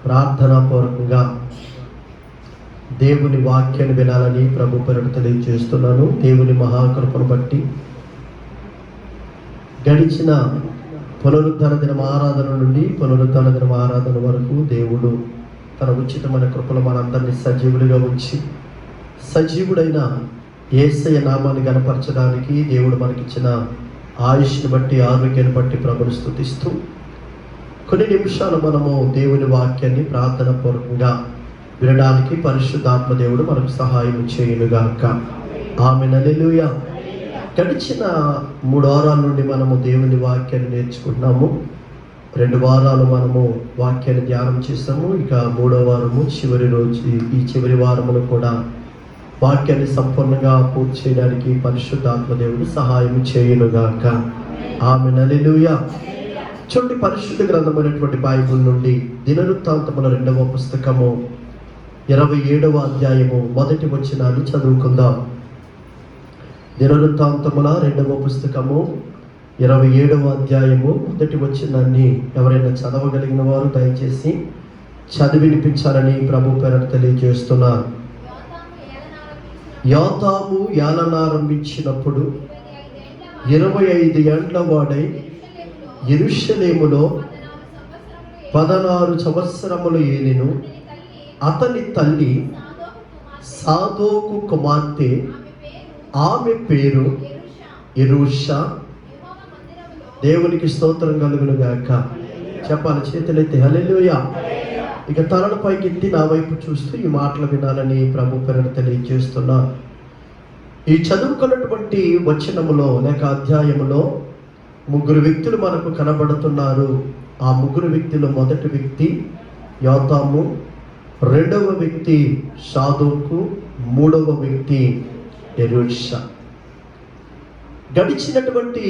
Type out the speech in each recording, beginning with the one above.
ప్రార్థనాపూర్వకంగా దేవుని వాక్యాన్ని వినాలని ప్రభు పేరిట తెలియజేస్తున్నాను. దేవుని మహాకృపను బట్టి గడిచిన పునరుద్ధరణ దినం ఆరాధన నుండి పునరుద్ధరణ దినం ఆరాధన వరకు దేవుడు తన ఉచితమైన కృపలు మనందరినీ సజీవులుగా ఉంచి సజీవుడైన యేసయ్య నామాన్ని గణపరచడానికి దేవుడు మనకిచ్చిన ఆయుష్ని బట్టి ఆరోగ్యాన్ని బట్టి ప్రభుని స్తుతిస్తూ కొన్ని నిమిషాలు మనము దేవుని వాక్యాన్ని ప్రార్థన పూర్వకంగా వినడానికి పరిశుద్ధాత్మ దేవుడు మనకు సహాయం చేయునుగాక. ఆమేన్. హల్లెలూయా. గడిచిన 3 వారాల నుండి మనము దేవుని వాక్యాన్ని నేర్చుకుంటున్నాము. 2 వారాలు మనము వాక్యాన్ని ధ్యానం చేసాము. ఇక 3వ వారము చివరి రోజు, ఈ చివరి వారమును కూడా వాక్యాన్ని సంపూర్ణంగా పూర్తి చేయడానికి పరిశుద్ధాత్మ దేవుడు సహాయం చేయునుగాక. ఆమేన్. హల్లెలూయా. చూడండి, పరిశుద్ధ గ్రంథమైనటువంటి బైబిల్ నుండి దినవృత్తాంతముల 2వ పుస్తకము 27వ అధ్యాయము 1 వచనాన్ని చదువుకుందాం. దినవృత్తాంతముల 2వ పుస్తకము 27వ అధ్యాయము 1 వచనాన్ని ఎవరైనా చదవగలిగిన వారు దయచేసి చదివినిపించాలని ప్రభు పేరట తెలియజేస్తున్నారు. యోతాము ఏలనారంభించినప్పుడు 25 ఏండ్ల వాడై యెరూషలేములో 16 సంవత్సరములు ఏలెను. అతని తల్లి సాదోకు కుమార్తె, ఆమె పేరు యెరూషా. దేవునికి స్తోత్రం కలుగును గాక. చెప్పాలి, చేతులైతే హల్లెలూయా. ఇక తలను పైకెత్తి నా వైపు చూస్తూ ఈ మాటలు వినాలని ప్రభు పేరట తెలియజేస్తున్నా. ఈ చదువుకున్నటువంటి వచనములో లేక అధ్యాయములో 3 వ్యక్తులు మనకు కనబడుతున్నారు. ఆ 3 వ్యక్తులు మొదటి వ్యక్తి యోతాము, 2వ వ్యక్తి సాదోకు, 3వ వ్యక్తి యెరూషా. గడిచినటువంటి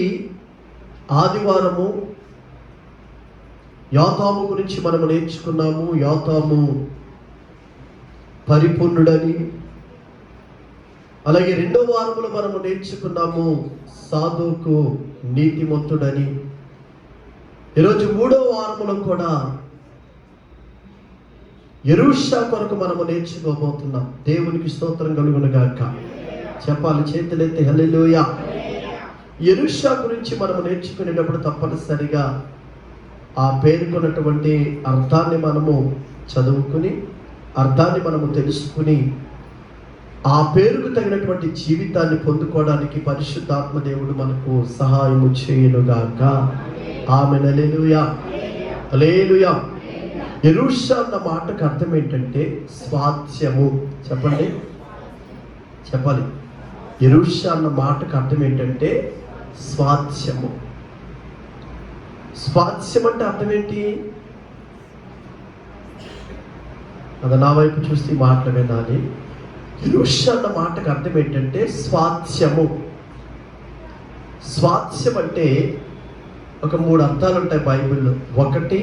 ఆదివారము యోతాము గురించి మనము నేర్చుకున్నాము. యోతాము పరిపూర్ణుడని. అలాగే 2వ వారములో మనము నేర్చుకున్నాము సాదోకు నీతిమంతుడని. ఈరోజు 3వ వారములో కూడా యెరూషా కొరకు మనము నేర్చుకోబోతున్నాం. దేవునికి స్తోత్రం కలుగును గాక. చెప్పాలి, చేతులెత్తి హల్లెలూయా. యెరూషా గురించి మనము నేర్చుకునేటప్పుడు తప్పనిసరిగా ఆ పేరుకున్నటువంటి అర్థాన్ని మనము చదువుకుని అర్థాన్ని మనము తెలుసుకుని ఆ పేరుకు తగినటువంటి జీవితాన్ని పొందుకోవడానికి పరిశుద్ధాత్మ దేవుడు మనకు సహాయము చేయునుగాక. ఆమేన్. హల్లెలూయా. హల్లెలూయా. యెరూషా అన్న మాటకు అర్థం ఏంటంటే స్వాస్థ్యము. చెప్పండి, చెప్పాలి. యెరూషా అన్న మాటకు అర్థం ఏంటంటే స్వాస్థ్యము. స్వాస్థ్యం అంటే అర్థం ఏంటి? అది నా వైపు చూస్తే మాటలు వినాలి. యెరూషా అన్న మాటకు అర్థం ఏంటంటే స్వాస్థ్యము. స్వాస్థ్యం అంటే ఒక 3 అర్థాలు ఉంటాయి బైబిల్లో. ఒకటి,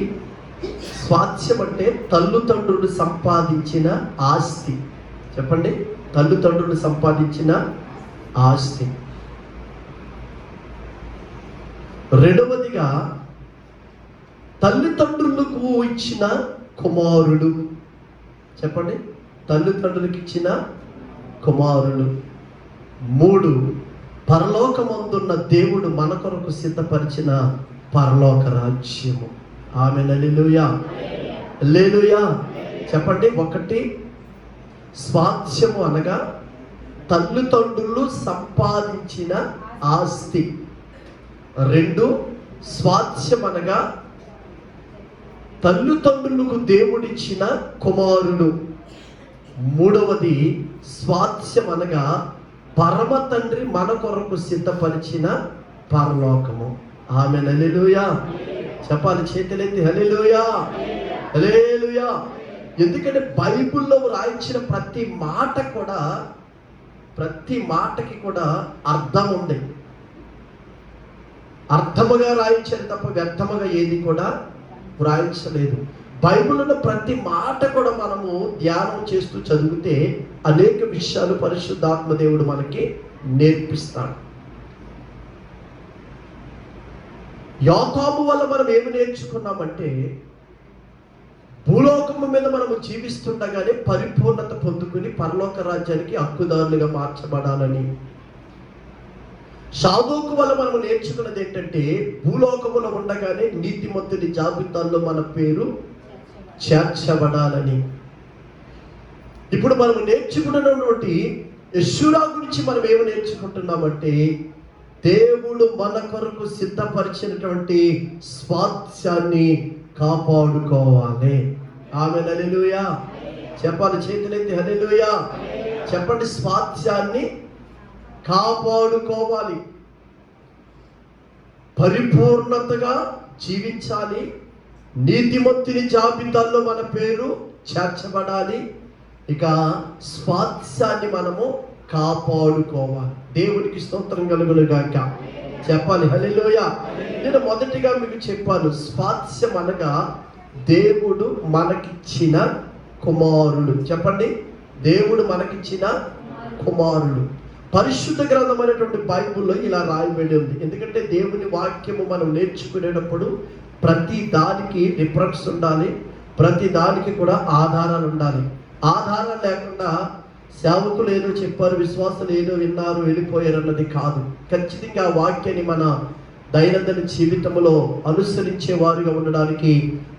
స్వాస్థ్యం అంటే తల్లిదండ్రులు సంపాదించిన ఆస్తి. చెప్పండి, తల్లిదండ్రులు సంపాదించిన ఆస్తి. రెండవదిగా తల్లిదండ్రులకు ఇచ్చిన కుమారుడు. చెప్పండి, తల్లిదండ్రులకు ఇచ్చిన కుమారులు. 3, పరలోకమందున్న దేవుడు మన కొరకు సిద్ధపరిచిన పరలోక రాజ్యము. ఆమేన్. హల్లెలూయా. హల్లెలూయా. చెప్పండి, 1 స్వాస్థ్యము అనగా తల్లిదండ్రులు సంపాదించిన ఆస్తి. 2, స్వాస్థ్యం అనగా తల్లిదండ్రులకు దేవుడిచ్చిన కుమారుడు. 3వది స్వాస్థ్యం అనగా పరమ తండ్రి మన కొరకు సిద్ధపరిచిన పరలోకము. ఆమేన్. హల్లెలూయా. చెప్పాలి, చేతులెత్తి హల్లెలూయా. హల్లెలూయా. ఎందుకంటే బైబిల్లో రాయించిన ప్రతి మాటకి కూడా అర్థం ఉంది. అర్థముగా రాయించారు తప్ప వ్యర్థముగా ఏది కూడా వ్రాయించలేదు. బైబిల్ ఉన్న ప్రతి మాట కూడా మనము ధ్యానం చేస్తూ చదివితే అనేక విషయాలు పరిశుద్ధాత్మ దేవుడు మనకి నేర్పిస్తాడు. యోతాము వల్ల మనం ఏమి నేర్చుకున్నామంటే భూలోకము మీద మనము జీవిస్తుండగానే పరిపూర్ణత పొందుకుని పరలోక రాజ్యానికి హక్కుదారులుగా మార్చబడాలని. సాధువుకు వల్ల మనం నేర్చుకున్నది ఏంటంటే, భూలోకములో ఉండగానే నీతిమంతుని జాబితాల్లో మన పేరు చేర్చబడాలని. ఇప్పుడు మనం నేర్చుకున్నటువంటి యెషూరా గురించి మనం ఏమి నేర్చుకుంటున్నామంటే, దేవుడు మన కొరకు సిద్ధపరిచినటువంటి స్వాస్థ్యాన్ని కాపాడుకోవాలి. ఆమేన్, హల్లెలూయా. చెప్పాలి, చేతులెత్తి హల్లెలూయా చెప్పండి. స్వాస్థ్యాన్ని కాపాడుకోవాలి, పరిపూర్ణతగా జీవించాలి, నీతిమంతుని జాబితాల్లో మన పేరు చేర్చబడాలి. ఇక స్వాస్థ్యాన్ని మనము కాపాడుకోవాలి. దేవునికి స్తోత్రం కలుగును గాక. చెప్పాలి హల్లెలూయా. నేను మొదటిగా మీకు చెప్పాను, స్వాస్థ్యం అనగా దేవుడు మనకిచ్చిన కుమారుడు. చెప్పండి, దేవుడు మనకిచ్చిన కుమారుడు. పరిశుద్ధ గ్రంథమైనటువంటి బైబిల్లో ఇలా రాయబడి ఉంది. ఎందుకంటే దేవుని వాక్యము మనం నేర్చుకునేటప్పుడు ప్రతి దానికి రిఫరెన్స్ ఉండాలి, ప్రతి దానికి కూడా ఆధారాలు ఉండాలి. ఆధారం లేకుండా సేవకులు ఏదో చెప్పారు, విశ్వాసులు ఏదో విన్నారు, వెళ్ళిపోయారు అన్నది కాదు. ఖచ్చితంగా ఆ వాక్యాన్ని మన దైనందిన జీవితంలో అనుసరించే వారుగా ఉండడానికి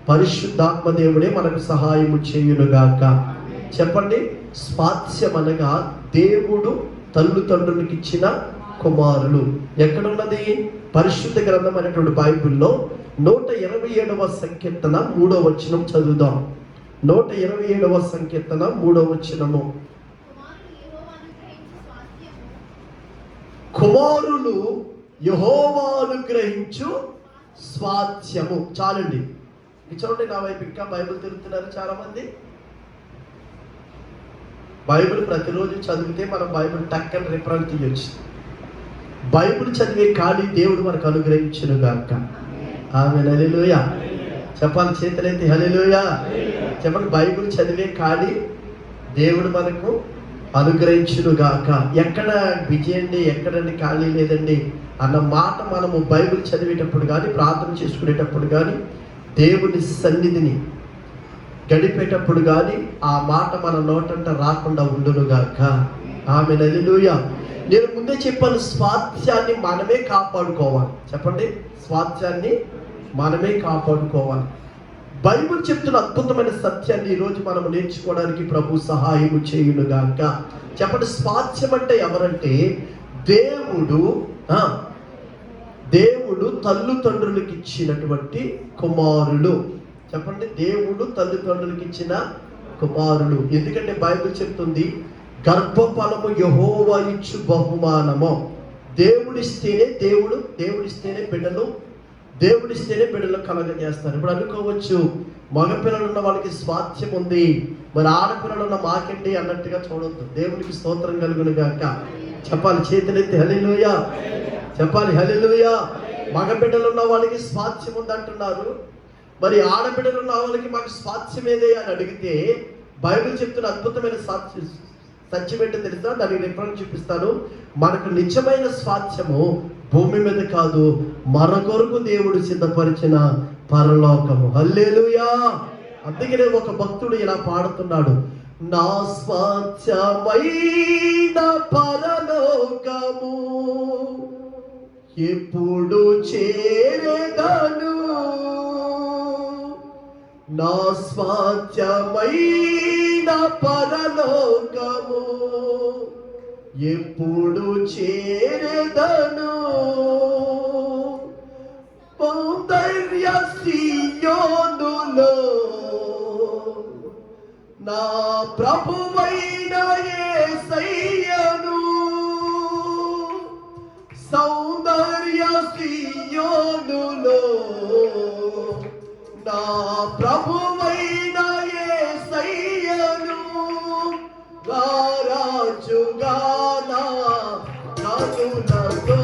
పరిశుద్ధాత్మ దేవుడే మనకు సహాయము చేయునుగాక. చెప్పండి, స్వాస్థ్యం అనగా దేవుడు తల్లిదండ్రులకు ఇచ్చిన కుమారులు. ఎక్కడున్నది? పరిశుద్ధ గ్రంథం అనేటువంటి బైబిల్లో 127వ సంకీర్తన 3వ వచనం చదువుదాం. 127వ సంకీర్తన 3వ వచనము. కుమారులు యెహోవా అనుగ్రహించు స్వాస్థ్యము. చాలండి. చూడండి, నా వైపు ఇంకా బైబిల్ తిరుగుతున్నారు చాలా మంది. బైబిల్ ప్రతిరోజు చదివితే మనం బైబిల్ టక్కని రిఫరెన్స్ తీయొచ్చు. బైబిల్ చదివే ఖాళీ దేవుడు మనకు అనుగ్రహించును గాక. ఆమేన్, హల్లెలూయా. చెప్పాలి, చేతులెత్తి హల్లెలూయా చెప్పండి. బైబిల్ చదివే ఖాళీ దేవుడు మనకు అనుగ్రహించును గాక. ఎక్కడ బిజీ అండి, ఎక్కడండి ఖాళీ లేదండి అన్న మాట మనము బైబిల్ చదివేటప్పుడు కానీ, ప్రార్థన చేసుకునేటప్పుడు కానీ, దేవుని సన్నిధిని గడిపేటప్పుడు కానీ ఆ మాట మన నోటంట రాకుండా ఉండునుగాక. ఆమేన్, హల్లెలూయా. నేను ముందే చెప్పాను, స్వాస్థ్యాన్ని మనమే కాపాడుకోవాలి. చెప్పండి, స్వాస్థ్యాన్ని మనమే కాపాడుకోవాలి. బైబిల్ చెప్తున్న అద్భుతమైన సత్యాన్ని ఈరోజు మనం నేర్చుకోవడానికి ప్రభు సహాయము చేయునుగాక. చెప్పండి, స్వాస్థ్యం అంటే ఎవరంటే దేవుడు తల్లిదండ్రులకు ఇచ్చినటువంటి కుమారులు. చెప్పండి, దేవుడు తల్లిదండ్రులకు ఇచ్చిన కుమారులు. ఎందుకంటే బైబిల్ చెప్తుంది, గర్భఫలము యెహోవా ఇచ్చు బహుమానము. దేవుడిస్తేనే బిడ్డలు కలగజేస్తారు. ఇప్పుడు అనుకోవచ్చు, మగపిల్లలు ఉన్న వాళ్ళకి స్వాస్థ్యం ఉంది, మరి ఆడపిల్లలు ఉన్న మాకండి అన్నట్టుగా చూడొద్దు. దేవునికి స్తోత్రం కలుగును గాక. చెప్పాలి, చేతులెత్తి హల్లెలూయా చెప్పాలి, హల్లెలూయా. మగబిడ్డలు ఉన్న వాళ్ళకి స్వాస్థ్యం ఉంది అంటున్నారు, మరి ఆడబిడ్డలు ఉన్న వాళ్ళకి మాకు స్వాస్థ్యం ఏదే అని అడిగితే బైబిల్ చెప్తున్న అద్భుతమైన సత్యం ఏంటో తెలుసా? దానికి రిఫరెన్స్ చూపిస్తాను. మనకు నిజమైన స్వాస్థ్యము భూమి మీద కాదు, మన కొరకు దేవుడు సిద్ధపరిచిన పరలోకము. హల్లెలూయా. అందుకనే ఒక భక్తుడు ఇలా పాడుతున్నాడు, నా స్వాస్థ్యమైన పరలోకము ఎప్పుడు చేరెదను, నా స్వాస్థ్యమైన పరలోకము ఎప్పుడు చేరెదను, సౌందర్య సీయోనులో నా ప్రభువైన యేసయ్యను, సౌందర్య సీయోనులో నా ప్రభువైన యేసయ్యను, రారాజుగానా కనులతో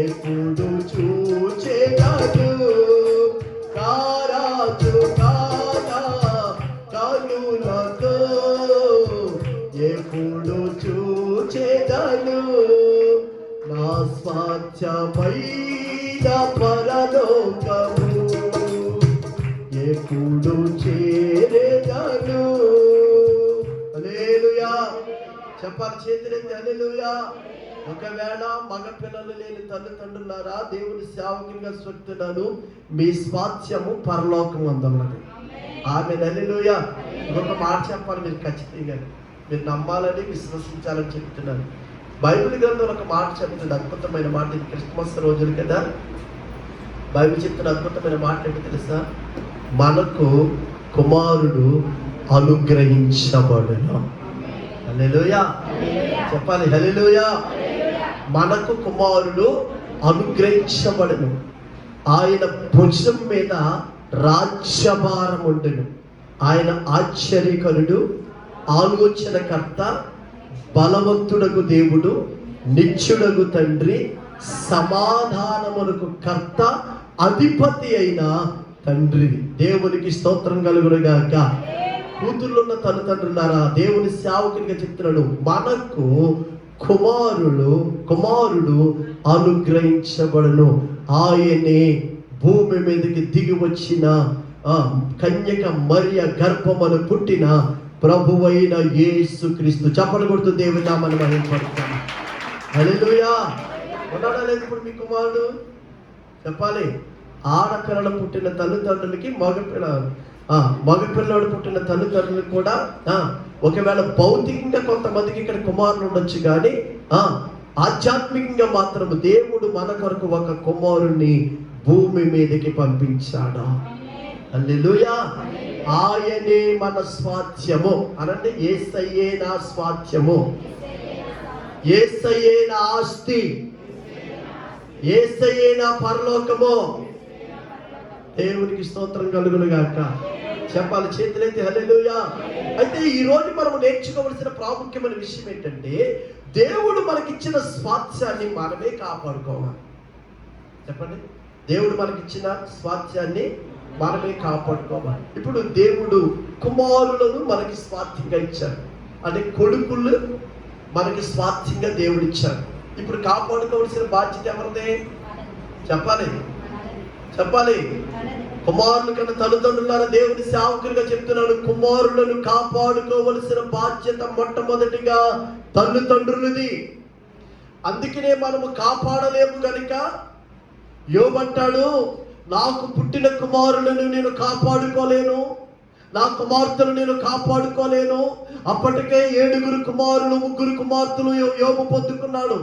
ఎప్పుడు చూచెదను, రారాజుగానా కనులతో ఎప్పుడు చూచెదను, నా స్వాస్థ్యమైన పరలోకము కూడు చేరేదను. హల్లెలూయా. చెప్పాలి చేతులెత్తి హల్లెలూయా. ఒకవేళ మగ పిల్లలు లేని తల్లిదండ్రులారా, దేవుని సేవకునిగా చెప్తున్నాను, మీ స్వాస్థ్యము పరలోకం అందున్నది. ఆమె హల్లెలూయా. ఇంకొక మాట చెప్పాలి, మీరు ఖచ్చితంగా మీరు నమ్మాలని విశ్వసించాలని చెప్తున్నాను. బైబిల్ గ్రంథంలో ఒక మాట చెప్తుంది, అద్భుతమైన మాట. ఇది క్రిస్మస్ రోజులు కదా. బైబిల్ చెప్తున్న అద్భుతమైన మాట ఏంటి తెలుసా? మనకు కుమారుడు అనుగ్రహించబడును. హల్లెలూయా. చెప్పాలి హల్లెలూయా. మనకు కుమారుడు అనుగ్రహించబడును, ఆయన భుజం మీద రాజ్యభారం ఉండును. ఆయన ఆశ్చర్యకరుడు, ఆలోచనకర్త, బలవంతుడగు దేవుడు, నిత్యుడగు తండ్రి, సమాధానమునకు కర్త, అధిపతి అయిన తండ్రి. దేవునికి స్తోత్రం కలుగునుగాక. కూతుర్లున్న తల్లిదండ్రులారా, దేవుని సేవకునిగా చెప్తున్నాడు, మనకు కుమారుడు అనుగ్రహించబడును. ఆయనే భూమి మీదకి దిగి వచ్చిన కన్యక మరియ గర్భమును పుట్టిన ప్రభువైన యేసుక్రీస్తు. చప్పలు కొడుతూ దేవుని నామమును మహిమపరుస్తాను. హల్లెలూయా. ఉన్నాడా లేదు ఇప్పుడు మీ కుమారుడు? చెప్పాలి. ఆడపిల్లలు పుట్టిన తల్లిదండ్రులకి మగపిల్లడు పుట్టిన తల్లిదండ్రులకు కూడా ఒకవేళ భౌతికంగా కొంతమందికి ఇక్కడ కుమారులు ఉండొచ్చు, కానీ ఆధ్యాత్మికంగా మాత్రం దేవుడు మన కొరకు ఒక కుమారుణ్ణి భూమి మీదకి పంపించాడు. హల్లెలూయా. ఆయనే మన స్వాస్థ్యము అనంటే, యేసయ్యే నా స్వాస్థ్యము, యేసయ్యే నా ఆస్తి, యేసయ్యే నా పరలోకము. దేవునికి స్తోత్రం కలుగునుగాక. చెప్పాలి చేతులైతే హల్లెలూయా. అయితే ఈ రోజు మనం నేర్చుకోవలసిన ప్రాముఖ్యమైన విషయం ఏంటంటే, దేవుడు మనకిచ్చిన స్వాస్థ్యాన్ని మనమే కాపాడుకోవాలి. చెప్పండి. దేవుడు మనకిచ్చిన స్వాస్థ్యాన్ని మనమే కాపాడుకోవాలి. ఇప్పుడు దేవుడు కుమారులను మనకి స్వాస్థ్యంగా ఇచ్చాడు, అంటే కొడుకులు మనకి స్వాస్థ్యంగా దేవుడు ఇచ్చాడు. ఇప్పుడు కాపాడుకోవాల్సిన బాధ్యత ఎవరిదే? చెప్పాలి. కుమారులు కన్నా తల్లిదండ్రులారా, దేవుని సేవకులుగా చెప్తున్నాను, కుమారులను కాపాడుకోవలసిన బాధ్యత మొట్టమొదటిగా తల్లిదండ్రులది. అందుకనే మనము కాపాడలేము కనుక యోబంటాడు, నాకు పుట్టిన కుమారులను నేను కాపాడుకోలేను, నా కుమార్తెలు నేను కాపాడుకోలేను. అప్పటికే 7 కుమారులు 3 కుమార్తెలు యోబు పొందుకున్నాడు.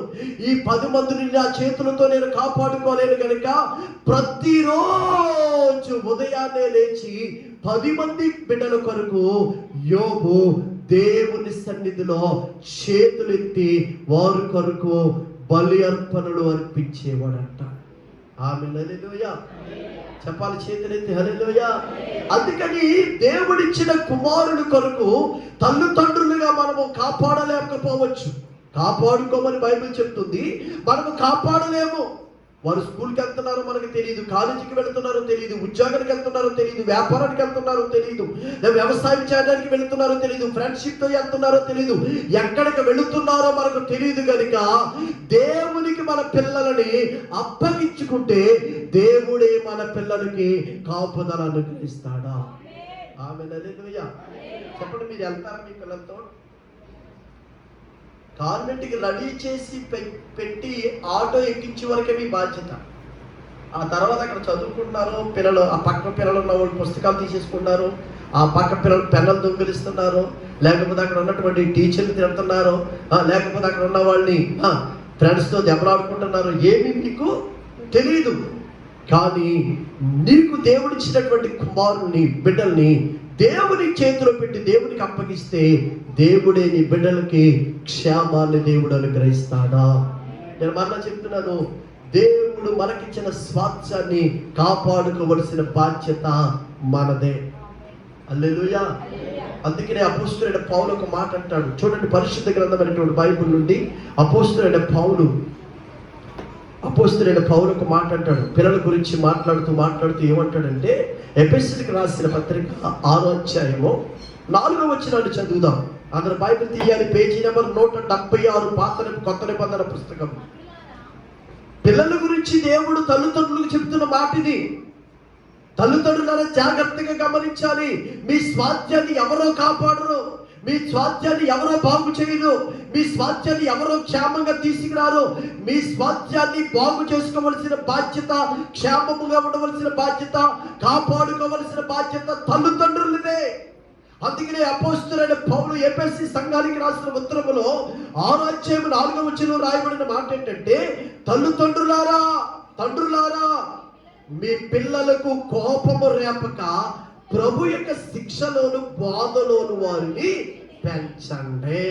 ఈ 10 మందిని నా చేతులతో నేను కాపాడుకోలేను కనుక ప్రతిరోజు ఉదయాన్నే లేచి 10 మంది బిడ్డల కొరకు యోబు దేవుని సన్నిధిలో చేతులెత్తి వారి కొరకు బలి అర్పణలు అర్పించేవాడంట. ఆమె హల్లెలూయా. చెప్పాలి చేతులెత్తి హల్లెలూయా. అందుకని దేవుడిచ్చిన కుమారుడు కొరకు తల్లిదండ్రులుగా మనము కాపాడలేకపోవచ్చు. కాపాడుకోమని బైబిల్ చెప్తుంది, మనము కాపాడలేము. వారు స్కూల్కి వెళ్తున్నారో మనకు తెలియదు, కాలేజీకి వెళ్తున్నారో తెలియదు, ఉద్యోగానికి వెళ్తున్నారో తెలియదు, వ్యాపారానికి వెళ్తున్నారో తెలియదు, వ్యవసాయం చేయడానికి వెళుతున్నారో తెలియదు, ఫ్రెండ్షిప్తో వెళ్తున్నారో తెలియదు, ఎక్కడికి వెళుతున్నారో మనకు తెలియదు. కనుక దేవునికి మన పిల్లలని అప్పగించుకుంటే దేవుడే మన పిల్లలకి కాపుదల అనుగ్రహిస్తాడా? ఆమె హల్లెలూయా. చెప్పండి, మీరు వెళ్తారా మీ పిల్లలతో? కాన్వెంట్కి రెడీ చేసి పెట్టి ఆటో ఎక్కించే వరకే మీ బాధ్యత. ఆ తర్వాత అక్కడ చదువుకుంటున్నారు పిల్లలు, ఆ పక్క పిల్లలు ఉన్న వాళ్ళు పుస్తకాలు తీసేసుకుంటున్నారు, ఆ పక్క పిల్లలు పెన్నులు దొంగిలిస్తున్నారు, లేకపోతే అక్కడ ఉన్నటువంటి టీచర్లు తిడుతున్నారు, లేకపోతే అక్కడ ఉన్న వాళ్ళని ఫ్రెండ్స్తో దెబ్బలాడుకుంటున్నారు. ఏమీ మీకు తెలియదు. కానీ నీకు దేవుడిచ్చినటువంటి కుమారుని బిడ్డల్ని దేవుని చేతిలో పెట్టి దేవునికి అప్పగిస్తే దేవుడే నీ బిడ్డలకి క్షేమాన్ని దేవుడు అనుగ్రహిస్తాడా? నేను మరలా చెప్తున్నాను, దేవుడు మనకిచ్చిన స్వాస్థ్యాన్ని కాపాడుకోవలసిన బాధ్యత మనదే. హల్లెలూయా. అందుకనే అపోస్తలుడైన పౌలు ఒక మాట అంటాడు. చూడండి, పరిశుద్ధ గ్రంథమైనటువంటి బైబిల్ నుండి అపోస్తలుడైన పౌలు ఒక మాట అంటాడు. పిల్లల గురించి మాట్లాడుతూ ఏమంటాడంటే, ఎఫెసీయులకు రాసిన పత్రిక 6వ అధ్యాయము 4వ వచనాన్ని చదువుదాం. అందరూ బైబిల్ తీయాలి. పేజీ నెంబర్ 176, పాత కొత్త నిబంధన పుస్తకం. పిల్లల గురించి దేవుడు తల్లిదండ్రులకు చెప్తున్న మాట ఇది. తల్లిదండ్రులను జాగ్రత్తగా గమనించాలి. మీ స్వాస్థ్యాన్ని ఎవరో కాపాడరు, మీ స్వాస్థ్యాన్ని ఎవరో బాగు చేయరు, మీ స్వాస్థ్యాన్ని ఎవరో క్షేమంగా తీసుకురారు. మీ స్వాస్థ్యాన్ని బాగు చేసుకోవలసిన బాధ్యత, క్షేమముగా ఉండవలసిన బాధ్యత, కాపాడుకోవలసిన బాధ్యత తల్లిదండ్రులదే. అందుకనే అపోస్తలుడైన పౌలు ఎఫెసీ సంఘానికి రాసిన ఉత్తరములో 6:4 రాయబడిన మాట ఏంటంటే, తల్లిదండ్రులారా, తండ్రులారా, మీ పిల్లలకు కోపము రేపక ప్రభు యొక్క శిక్షలోను బాధలోను వారిని పెంచండి.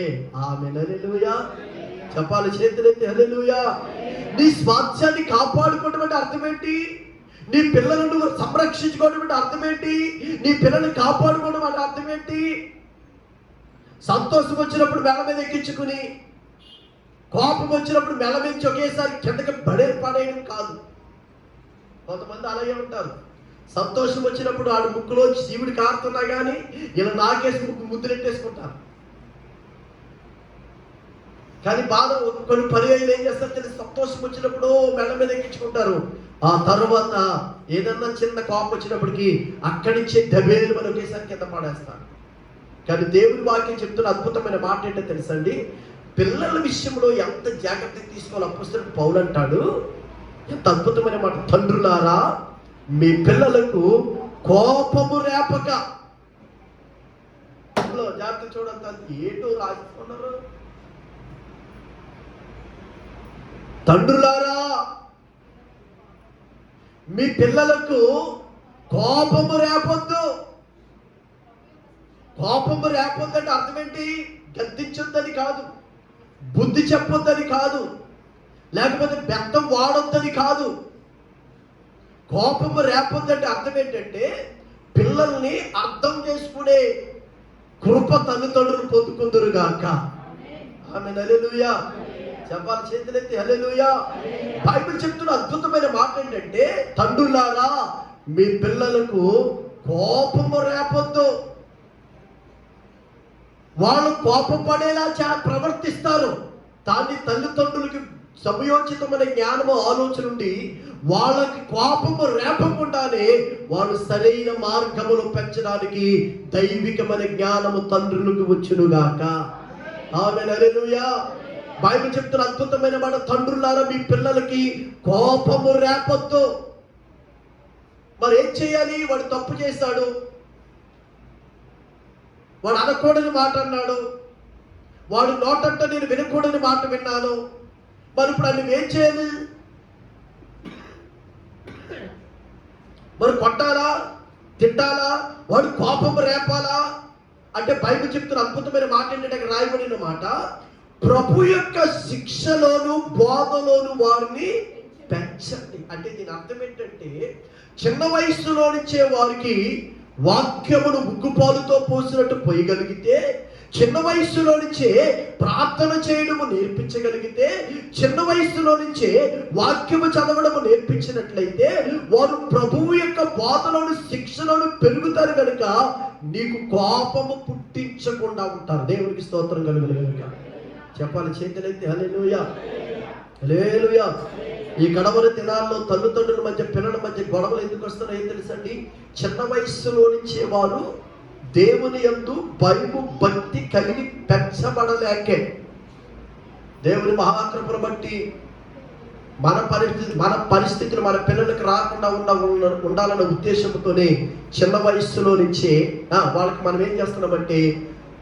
ఆమేన్. హల్లెలూయా. చెప్పాలి చేతులెత్తి హల్లెలూయా. నీ స్వాస్థ్యాన్ని కాపాడుకోవడం అంటే అర్థం ఏంటి? నీ పిల్లలను సంరక్షించుకోవడం అంటే అర్థం ఏంటి? నీ పిల్లల్ని కాపాడుకోవడం అంటే అర్థం ఏంటి? సంతోషం వచ్చినప్పుడు మెడ మీద ఎక్కించుకుని, కోపం వచ్చినప్పుడు మెడ మీద ఒకేసారి కిందకి పడేయడం కాదు. కొంతమంది అలాగే ఉంటారు. సంతోషం వచ్చినప్పుడు ఆడు ముక్కులో శివుడి కారుతున్నా కానీ ఇలా నాకేసి ముద్దులెట్టేసుకుంటారు. కానీ బాధ కొన్ని పర్యాయాలు ఏం చేస్తారు తెలిసి, సంతోషం వచ్చినప్పుడు మెడ మీద ఎక్కించుకుంటారు. ఆ తర్వాత ఏదన్నా చిన్న కోపం వచ్చినప్పటికీ అక్కడి నుంచి డబేలు మనం ఒకేసారి కింద పడేస్తారు. కానీ దేవుడి వాక్యం చెప్తున్న అద్భుతమైన మాట ఏంటో తెలుసండి, పిల్లల విషయంలో ఎంత జాగ్రత్త తీసుకోవాలి. అపోస్తలుడు పౌలు అంటాడు, ఎంత అద్భుతమైన మాట, తండ్రులారా మీ పిల్లలకు కోపము రేపక. జాగ్రత్త చూడండి, ఏటో రాసుకున్నారు. తండ్రులారా మీ పిల్లలకు కోపము రేపొద్దు. కోపము రేపొద్దు అంటే అర్థం ఏంటి? గద్దించొద్దని కాదు, బుద్ధి చెప్పొద్దని కాదు, లేకపోతే బెత్తం వాడొద్దని కాదు. కోపము రేపొద్దంటే అర్థం ఏంటంటే, పిల్లల్ని అర్థం చేసుకునే కృప తల్లిదండ్రులు పొందుకుందురుగాక. ఆమేన్. హల్లెలూయా. చెప్పాలి చేతులెత్తి హల్లెలూయా. బైబిల్ చెప్తున్న అద్భుతమైన మాట ఏంటంటే, తండ్రులారా మీ పిల్లలకు కోపము రేపొద్దు. వాళ్ళు కోపం పడేలా ప్రవర్తిస్తారు. దాన్ని తల్లిదండ్రులకి సమయోచితమైన జ్ఞానము ఆలోచన ఉండి వాళ్ళకి కోపము రేపకుండానే వాళ్ళు సరైన మార్గములు పెంచడానికి దైవికమైన జ్ఞానము తండ్రులకు వచ్చునుగాక. ఆమేన్. హల్లెలూయా. బైబిల్ చెప్తున్న అద్భుతమైన మాట, తండ్రులారా మీ పిల్లలకి కోపము రేపొద్దు. మరి ఏం చేయాలి? వాడు తప్పు చేశాడు, వాడు అనకూడని మాట అన్నాడు, వాడు నోటంట నేను వినకూడని మాట విన్నాను. మరి ఇప్పుడు నువ్వు ఏం చేయాలి? మరి కొట్టాలా, తిట్టాలా, వాడు కోపం రేపాలా అంటే బైబిల్ చెప్తున్న అద్భుతమైన మాట ఏంటంటే, అక్కడ రాయబడిన మాట, ప్రభు యొక్క శిక్షలోను బోధలోను వారిని పెంచండి. అంటే దీని అర్థం ఏంటంటే, చిన్న వయస్సులో నుంచే వారికి వాక్యమును ఉగ్గుపాలుతో పోసినట్టు పోయగలిగితే, చిన్న వయస్సులో నుంచే ప్రార్థన చేయడము నేర్పించగలిగితే, చిన్న వయస్సులో నుంచే వాక్యము చదవడము నేర్పించినట్లయితే వారు ప్రభువు యొక్క బోధలోను శిక్షలోను పెరుగుతారు కనుక నీకు కోపము పుట్టించకుండా ఉంటారు. దేవునికి స్తోత్రం కలుగును కనుక. చెప్పాలి చేతులైతే హల్లెలూయా. హల్లెలూయా. ఈ గడవల దినాల్లో తల్లిదండ్రుల మధ్య పిల్లల మధ్య గొడవలు ఎందుకు వస్తున్నాయో తెలుసండి? చిన్న వయస్సులో నుంచే వారు దేవుని యందు భయము భక్తి కలిగి పెంచబడలేకే. దేవుని మహాకృపను బట్టి మన పరిస్థితులు మన పిల్లలకు రాకుండా ఉండాలన్న ఉద్దేశంతోనే చిన్న వయస్సులో నుంచే వాళ్ళకి మనం ఏం చేస్తున్నామంటే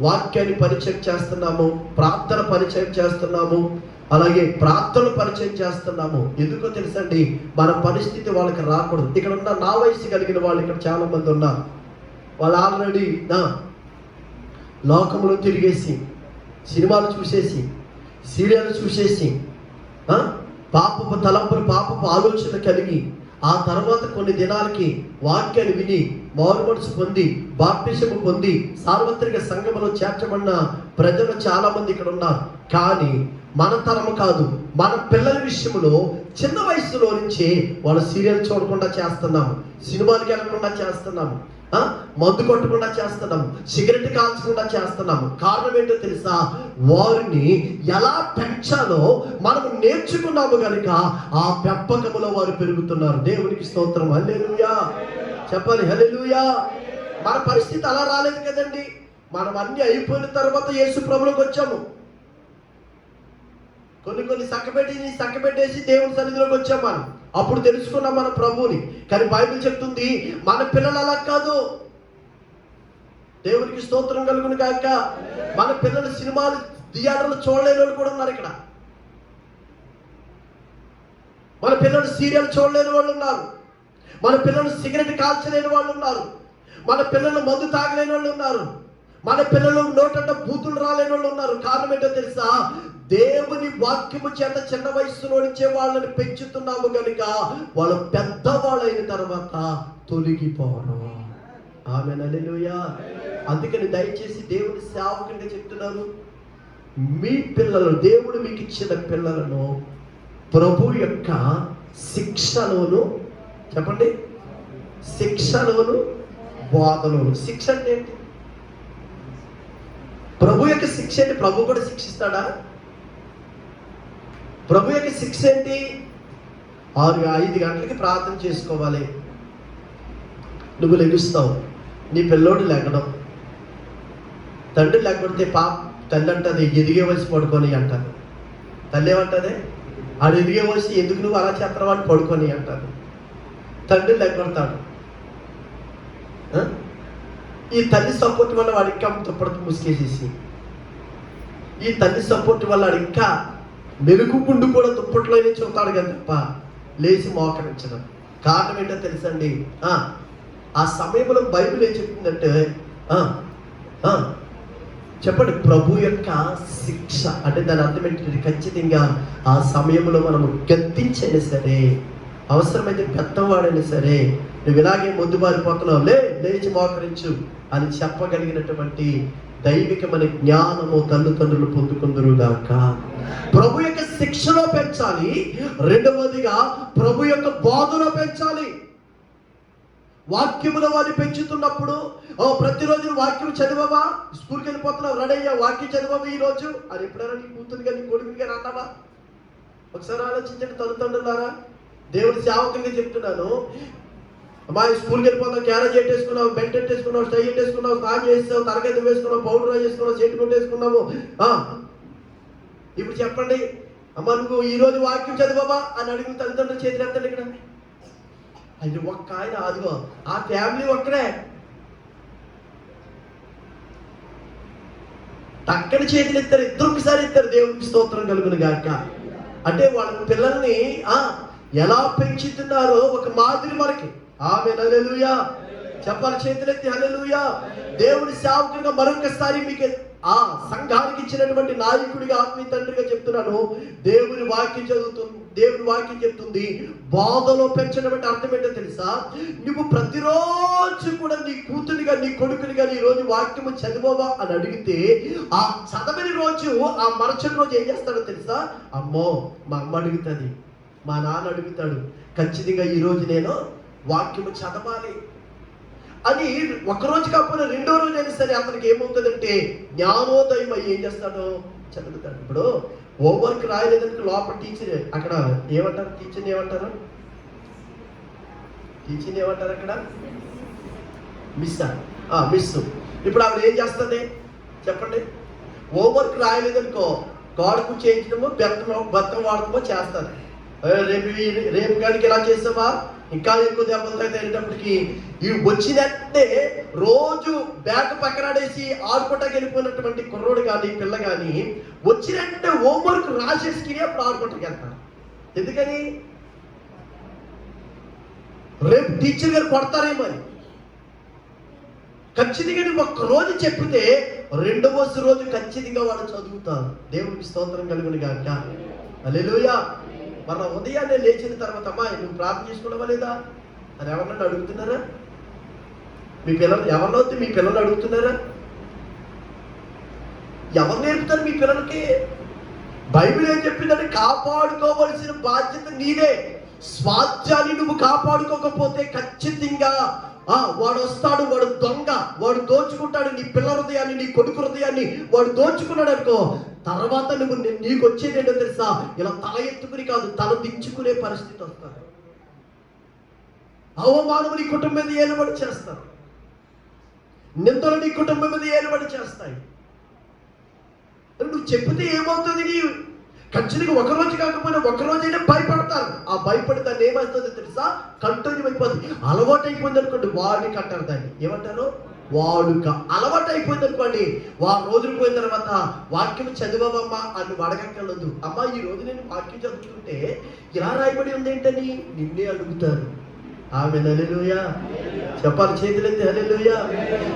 వాక్యాన్ని పరిచయం చేస్తున్నాము, ప్రార్థన పరిచయం చేస్తున్నాము, అలాగే ప్రార్థనలు పరిచయం చేస్తున్నాము. ఎందుకో తెలుసండి, మన పరిస్థితి వాళ్ళకి రాకూడదు. ఇక్కడ ఉన్న నా వయసు కలిగిన వాళ్ళు ఇక్కడ చాలా మంది ఉన్నారు. వాళ్ళు ఆల్రెడీ లోకంలో తిరిగేసి, సినిమాలు చూసేసి, సీరియల్ చూసేసి, పాపపు తలంపులు, పాపపు ఆలోచన కలిగి, ఆ తర్వాత కొన్ని దినాలకి వాక్యాన్ని విని మారు మనసు పొంది బాప్టిజము పొంది సార్వత్రిక సంఘములో చేర్చబడిన ప్రజలు చాలా మంది ఇక్కడ ఉన్నారు. కానీ మన తరము కాదు, మన పిల్లల విషయంలో చిన్న వయసులో నుంచే వాళ్ళు సీరియల్ చూడకుండా చేస్తున్నాము, సినిమాలకి వెళ్ళకుండా చేస్తున్నాము, మందు కొట్టకుండా చేస్తున్నాము, సిగరెట్ కాల్చకుండా చేస్తున్నాము. కారణం ఏంటో తెలుసా? వారిని ఎలా పెంచాలో మనము నేర్చుకున్నాము కనుక ఆ పెంపకములో వారు పెరుగుతున్నారు. దేవునికి స్తోత్రం. హల్లెలూయా. చెప్పాలి హల్లెలూయా. మన పరిస్థితి అలా రాలేదు కదండి. మనం అన్ని అయిపోయిన తర్వాత యేసు ప్రభువులోకి వచ్చాము. కొన్ని చక్కబెట్టేసి దేవుని సన్నిధిలోకి వచ్చాం. మనం అప్పుడు తెలుసుకున్నాం మన ప్రభువుని. కానీ బైబిల్ చెప్తుంది మన పిల్లలు అలా కాదు. దేవునికి స్తోత్రం కలుగును గాక. మన పిల్లలు సినిమాలు థియేటర్లు చూడలేని వాళ్ళు కూడా ఉన్నారు ఇక్కడ. మన పిల్లలు సీరియల్ చూడలేని వాళ్ళు ఉన్నారు. మన పిల్లలు సిగరెట్ కాల్చలేని వాళ్ళు ఉన్నారు. మన పిల్లలు మందు తాగలేని వాళ్ళు ఉన్నారు. మన పిల్లలు నోటంట బూతులు రాలేని వాళ్ళు ఉన్నారు. కారణం ఏంటో తెలుసా? దేవుని వాక్యము చేత చిన్న వయస్సులో నుంచే వాళ్ళని పెంచుతున్నాము కనుక వాళ్ళు పెద్దవాళ్ళైన తర్వాత తొలగిపోవడం. ఆమేన్ హల్లెలూయా. అందుకని దయచేసి దేవుని సేవకునిగా చెప్తున్నారు, మీ పిల్లలు, దేవుడు మీకు ఇచ్చిన పిల్లలను ప్రభు యొక్క శిక్షలోను, చెప్పండి, శిక్షలోను బోధలోను. శిక్ష అంటే ఏంటి? ప్రభు యొక్క శిక్ష ఏంటి? ప్రభు కూడా శిక్షిస్తాడా? ప్రభు యొక్క శిక్ష ఏంటి? 5 గంటలకి ప్రార్థన చేసుకోవాలి. నువ్వు లెగుస్తావు, నీ పిల్లోడు లెగడం. తండ్రి లేకపోతే తల్లి అంటది ఎదిగే వయసు పడుకొని అంటారు. తల్లి ఏమంటది? ఆడు ఎదిగే వయసు ఎందుకు నువ్వు అలా చేస్తావు వాడు పడుకొని అంటారు. తండ్రి లెగొడతాడు. ఈ తల్లి సపోర్ట్ వల్ల వాడు ఇంకా దుప్పటి ముసుకేసేసి, ఈ తల్లి సపోర్ట్ వల్ల వాడు ఇంకా మెరుగుకుండు కూడా దుప్పట్లోనే చూస్తాడు కదా తప్ప లేచి మోకరించడం. కారణం ఏంటో తెలుసండి? ఆ సమయంలో బైబిల్ ఏం చెప్తుందంటే, చెప్పండి, ప్రభు యొక్క శిక్ష అంటే దాని అర్థం ఏంటంటే ఖచ్చితంగా ఆ సమయంలో మనము గద్దించైనా సరే, అవసరమైతే పెద్దవాడైనా సరే, నువ్వు ఇలాగే ముందు మారిపోతున్నావు, లేచి మోకరించు అని చెప్పగలిగినటువంటి దైవికమైన జ్ఞానము తల్లిదండ్రులు పొందుకుందురుగాక. ప్రభు యొక్క శిక్షలో పెంచాలి. రెండవదిగా ప్రభు యొక్క బోధలో పెంచాలి. వాక్యముల వారిని పెంచుతున్నప్పుడు, ప్రతిరోజు వాక్యం చదివవా? స్కూల్కి వెళ్ళిపోతున్నావు, రెడీ అయ్యా, వాక్యం చదివవా ఈరోజు అని ఎప్పుడైనా నీ కూతురు కానీ కొడుకుని కానీ అన్నావా? ఒకసారి ఆలోచించండి తల్లిదండ్రులారా. దేవుని సేవకునిగా చెప్తున్నాను. అమ్మాయి స్కూల్కి వెళ్ళిపోతావు, క్యారేజ్ ఎట్టేసుకున్నావు, బెల్ట్ ఎట్టేసుకున్నావు, స్టై ఎట్టేసుకున్నావు, స్నానం చేసావు, తరగతి వేసుకున్నావు, పౌడర్ వేసుకున్నావు, చెట్టు కొట్టేసుకున్నావు. ఇప్పుడు చెప్పండి, అమ్మ నువ్వు ఈరోజు వాక్యం చదివవా అని అడిగిన తల్లిదండ్రులు చేతులు ఎత్తండి. ఇక్కడ అది ఒక్క ఆయన, అదిగో ఆ ఫ్యామిలీ ఒక్కడే. టక్కని చేతులు ఎత్తారు, ఇద్దరు ఒకసారి ఎత్తారు. దేవునికి స్తోత్రం కలుగును గాక. అంటే వాళ్ళ పిల్లల్ని ఎలా పెంచుతున్నారో ఒక మాదిరి మనకి. ఆమేన్ హల్లెలూయా. చెప్పాలి చేతులెత్తి హల్లెలూయా. దేవుని సేవకుడిగా మరొకసారి మీకు ఆ సంఘానికి ఇచ్చినటువంటి నాయకుడిగా, ఆత్మీయ తండ్రిగా చెప్తున్నాను, దేవుని వాక్యం చెప్తుంది బోధలో పెంచడం అంటే అర్థం ఏంటో తెలుసా? నువ్వు ప్రతిరోజు కూడా నీ కూతురిగా, నీ కొడుకునిగా ఈ రోజు వాక్యము చదివవా అని అడిగితే, ఆ చదవని రోజు, ఆ మరుసటి రోజు ఏం చేస్తాడో తెలుసా? అమ్మో మా అమ్మ అడుగుతుంది, మా నాన్న అడుగుతాడు, ఖచ్చితంగా ఈరోజు నేను వాక్యము చదవాలి అని. ఒకరోజు కాకపోయినా రెండో రోజు అయినా సరే అతనికి ఏమవుతుందంటే జ్ఞానోదయం అయ్యి ఏం చేస్తాడో చదువుతాడు. ఇప్పుడు హోంవర్క్ రాయలేదంటే లోపల టీచర్ అక్కడ ఏమంటారు? టీచర్ని ఏమంటారు? టీచర్ని ఏమంటారు అక్కడ? మిస్ ఇప్పుడు ఆవిడ ఏం చేస్తుంది చెప్పండి? హోంవర్క్ రాయలేదనుకో గాడుకు చేయించడమో బెత్తం వాడటమో చేస్తారు. రేపు కానీ ఇలా చేసావా ఇంకా ఎక్కువ దెబ్బలు తగ్గేటప్పటికి ఇవి వచ్చినట్టే రోజు బ్యాగ్ పక్కనాడేసి ఆడుకోటానికి వెళ్ళిపోయినటువంటి కుర్రోడు కానీ పిల్ల కానీ వచ్చినట్టే హోంవర్క్ రాసేసుకుని అప్పుడు ఆడుకోటానికి వెళ్తారు. ఎందుకని? రేపు టీచర్ గారు కొడతారేమో అని. ఖచ్చితంగా నువ్వు ఒక్క రోజు చెప్పితే రెండవ రోజు ఖచ్చితంగా వాడు చదువుతారు. దేవునికి స్తోత్రం కలుగును గాక. హల్లెలూయా. మన ఉదయాన్నే లేచిన తర్వాత అమ్మా నువ్వు ప్రార్థన చేసుకున్నావా లేదా అని ఎవరన్నా అడుగుతున్నారా? మీ పిల్లలు అడుగుతున్నారా? ఎవరు నేర్పుతారు మీ పిల్లలకి? బైబిల్ ఏం చెప్పిందంటే కాపాడుకోవలసిన బాధ్యత నీదే. స్వాస్థ్యాన్ని నువ్వు కాపాడుకోకపోతే ఖచ్చితంగా వాడు వస్తాడు, వాడు దొంగ, వాడు దోచుకుంటాడు నీ పిల్ల హృదయాన్ని, నీ కొడుకు హృదయాన్ని వాడు దోచుకున్నాడు అనుకో. తర్వాత నీకు వచ్చేది ఏంటో తెలుసా? ఇలా తల ఎత్తుకుని కాదు, తల దించుకునే పరిస్థితి వస్తుంది. అవమానము నీ కుటుంబం మీద ఏలుబడి చేస్తారు, నిందలు నీ కుటుంబం మీద ఏలుబడి చేస్తాయి. నువ్వు చెప్తే ఏమవుతుంది? నీ ఖచ్చితంగా ఒకరోజు కాకపోయినా ఒకరోజైనా భయపడతారు. ఆ భయపడి దాన్ని ఏమవుతుంది తెలుసా? కంటిన్యూ అయిపోతుంది. అలవాటు అయిపోయింది అనుకోండి, వాడికి అంటారు దాన్ని. ఏమంటారు? వాడుక. అలవాటు అయిపోయింది అనుకోండి, రోజులు పోయిన తర్వాత వాక్యం చదివావమ్మా అని అడగక్కర్లేదు. అమ్మా ఈ రోజు నేను వాక్యం చదువుతుంటే ఇలా రాయబడి ఉంది ఏంటని నిన్నే అడుగుతారు. ఆమె హల్లెలూయా చెప్పాలి, చేతులెత్తి హల్లెలూయా.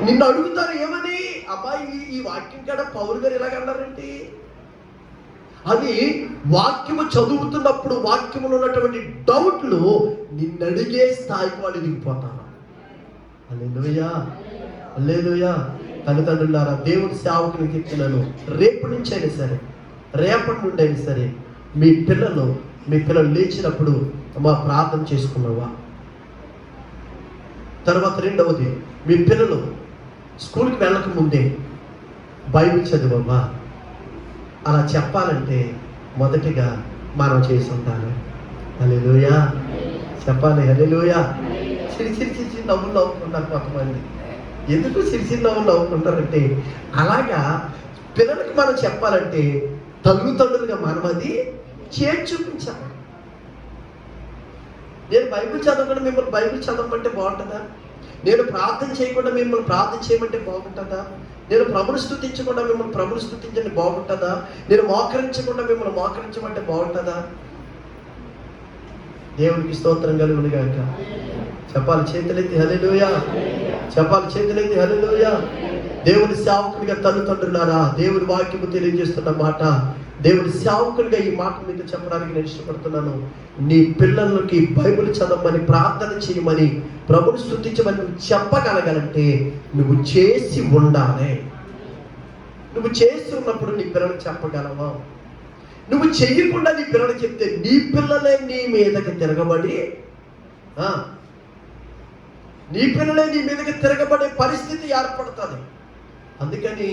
నిన్ను అడుగుతారు ఏమని? అబ్బాయి ఈ వాక్యం కాడ పౌలు గారు ఎలాగన్నారంటే, అది వాక్యము చదువుతున్నప్పుడు వాక్యములో ఉన్నటువంటి డౌట్లు నిన్ను అడిగే స్థాయికి వాళ్ళు దిగిపోతారు. హల్లెలూయా హల్లెలూయా. తల్లిదండ్రులారా, దేవుడి సేవకుని చెప్తున్నాను, రేపటి నుంచి అయినా సరే, రేపటి నుండి అయినా సరే మీ పిల్లలు లేచినప్పుడు మా ప్రార్థన చేసుకున్నావా? తర్వాత రెండవది, మీ పిల్లలు స్కూల్కి వెళ్ళక ముందే బైబిల్ చదివమ్మా. అలా చెప్పాలంటే మొదటిగా మనం చేసి ఉండాలి. హల్లెలూయా చెప్పాలి. హల్లెలూయా. చిరి నవ్వులు నవ్వుకుంటారు కొంతమంది. ఎందుకు చిరి నవ్వులు నవ్వుకుంటారంటే, అలాగా పిల్లలకి మనం చెప్పాలంటే తల్లిదండ్రులుగా మనం అది చేసి చూపించాలి. నేను బైబిల్ చదవకుండా మిమ్మల్ని బైబిల్ చదవమంటే బాగుంటుందా? నేను ప్రార్థన చేయకుండా మిమ్మల్ని ప్రార్థన చేయమంటే బాగుంటుందా? నేను ప్రభుని స్తుతించకుండా మిమ్మల్ని ప్రభుని స్తుతించండి బాగుంటుందా? నేను మోకరించకుండా మిమ్మల్ని మోకరించమంటే బాగుంటుందా? దేవునికి స్తోత్రం కలుగును గాక. చెప్పాలి, చేతులెత్తి హల్లెలూయా. చెప్పాలి, చేతులెత్తి హల్లెలూయా. దేవుని సేవకునిగా తల్లిదండ్రులారా, దేవుని వాక్యము తెలియజేస్తున్న మాట, దేవుని సేవకునిగా ఈ మాట మీకు చెప్పడానికి నేను ఇష్టపడుతున్నాను. నీ పిల్లలకి బైబిల్ చదవమని, ప్రార్థన చేయమని, ప్రభుని స్తుతించమని నువ్వు చెప్పగలగాలంటే నువ్వు చేసి ఉండాలి. నువ్వు చేసి ఉన్నప్పుడు నీ పిల్లలకు చెప్పగలవా? నువ్వు చెయ్యకుండా నీ పిల్లలకు చెప్తే నీ పిల్లలే నీ మీదకి తిరగబడి తిరగబడే పరిస్థితి ఏర్పడుతుంది. అందుకని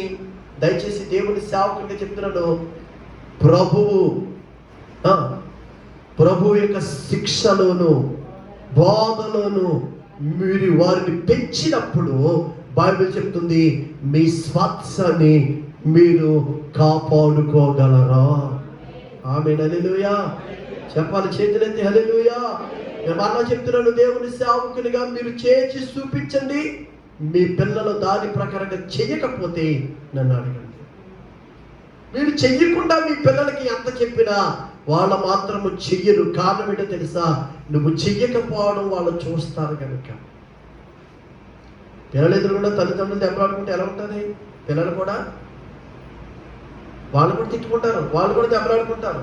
దయచేసి దేవుని సేవకుడిగా చెప్తున్నాను, ప్రభు యొక్క శిక్షలోను బోధలోను మీరు వారిని పెంచినప్పుడు బైబిల్ చెప్తుంది, మీ స్వాస్థ్యాన్ని మీరు కాపాడుకోగలరా? ఆమేన్ హల్లెలూయా. చెప్పాలి, చేతులెత్తి హల్లెలూయా. నేను అలా చెప్తున్నాను, దేవుని సేవకునిగా మీరు చేసి చూపించండి. మీ పిల్లలు దాని ప్రకారంగా చెయ్యకపోతే నన్ను అడగండి. మీరు చెయ్యకుండా మీ పిల్లలకి ఎంత చెప్పినా వాళ్ళు మాత్రము చెయ్యరు. కారణం ఏంటో తెలుసా? నువ్వు చెయ్యకపోవడం వాళ్ళు చూస్తారు కనుక. పిల్లలు ఎదురుకుండా తల్లిదండ్రులు దెబ్బలాడుకుంటే ఎలా ఉంటుంది? పిల్లలు కూడా వాళ్ళు కూడా తిట్టుకుంటారు, వాళ్ళు కూడా దెబ్బలాడుకుంటారు.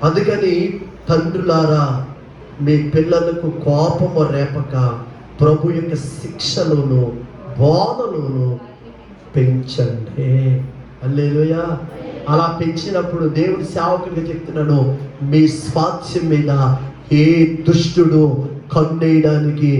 అందుకని తండ్రులారా, మీ పిల్లలకు కోపము రేపక ప్రభు యొక్క శిక్షలోను బోధలోను పెంచండి. హల్లెలూయా. అలా పెంచినప్పుడు దేవుడి సేవకుడిగా చెప్తున్నాను, మీ స్వాస్థ్యం మీద ఏ దుష్టుడు కన్నేయడానికి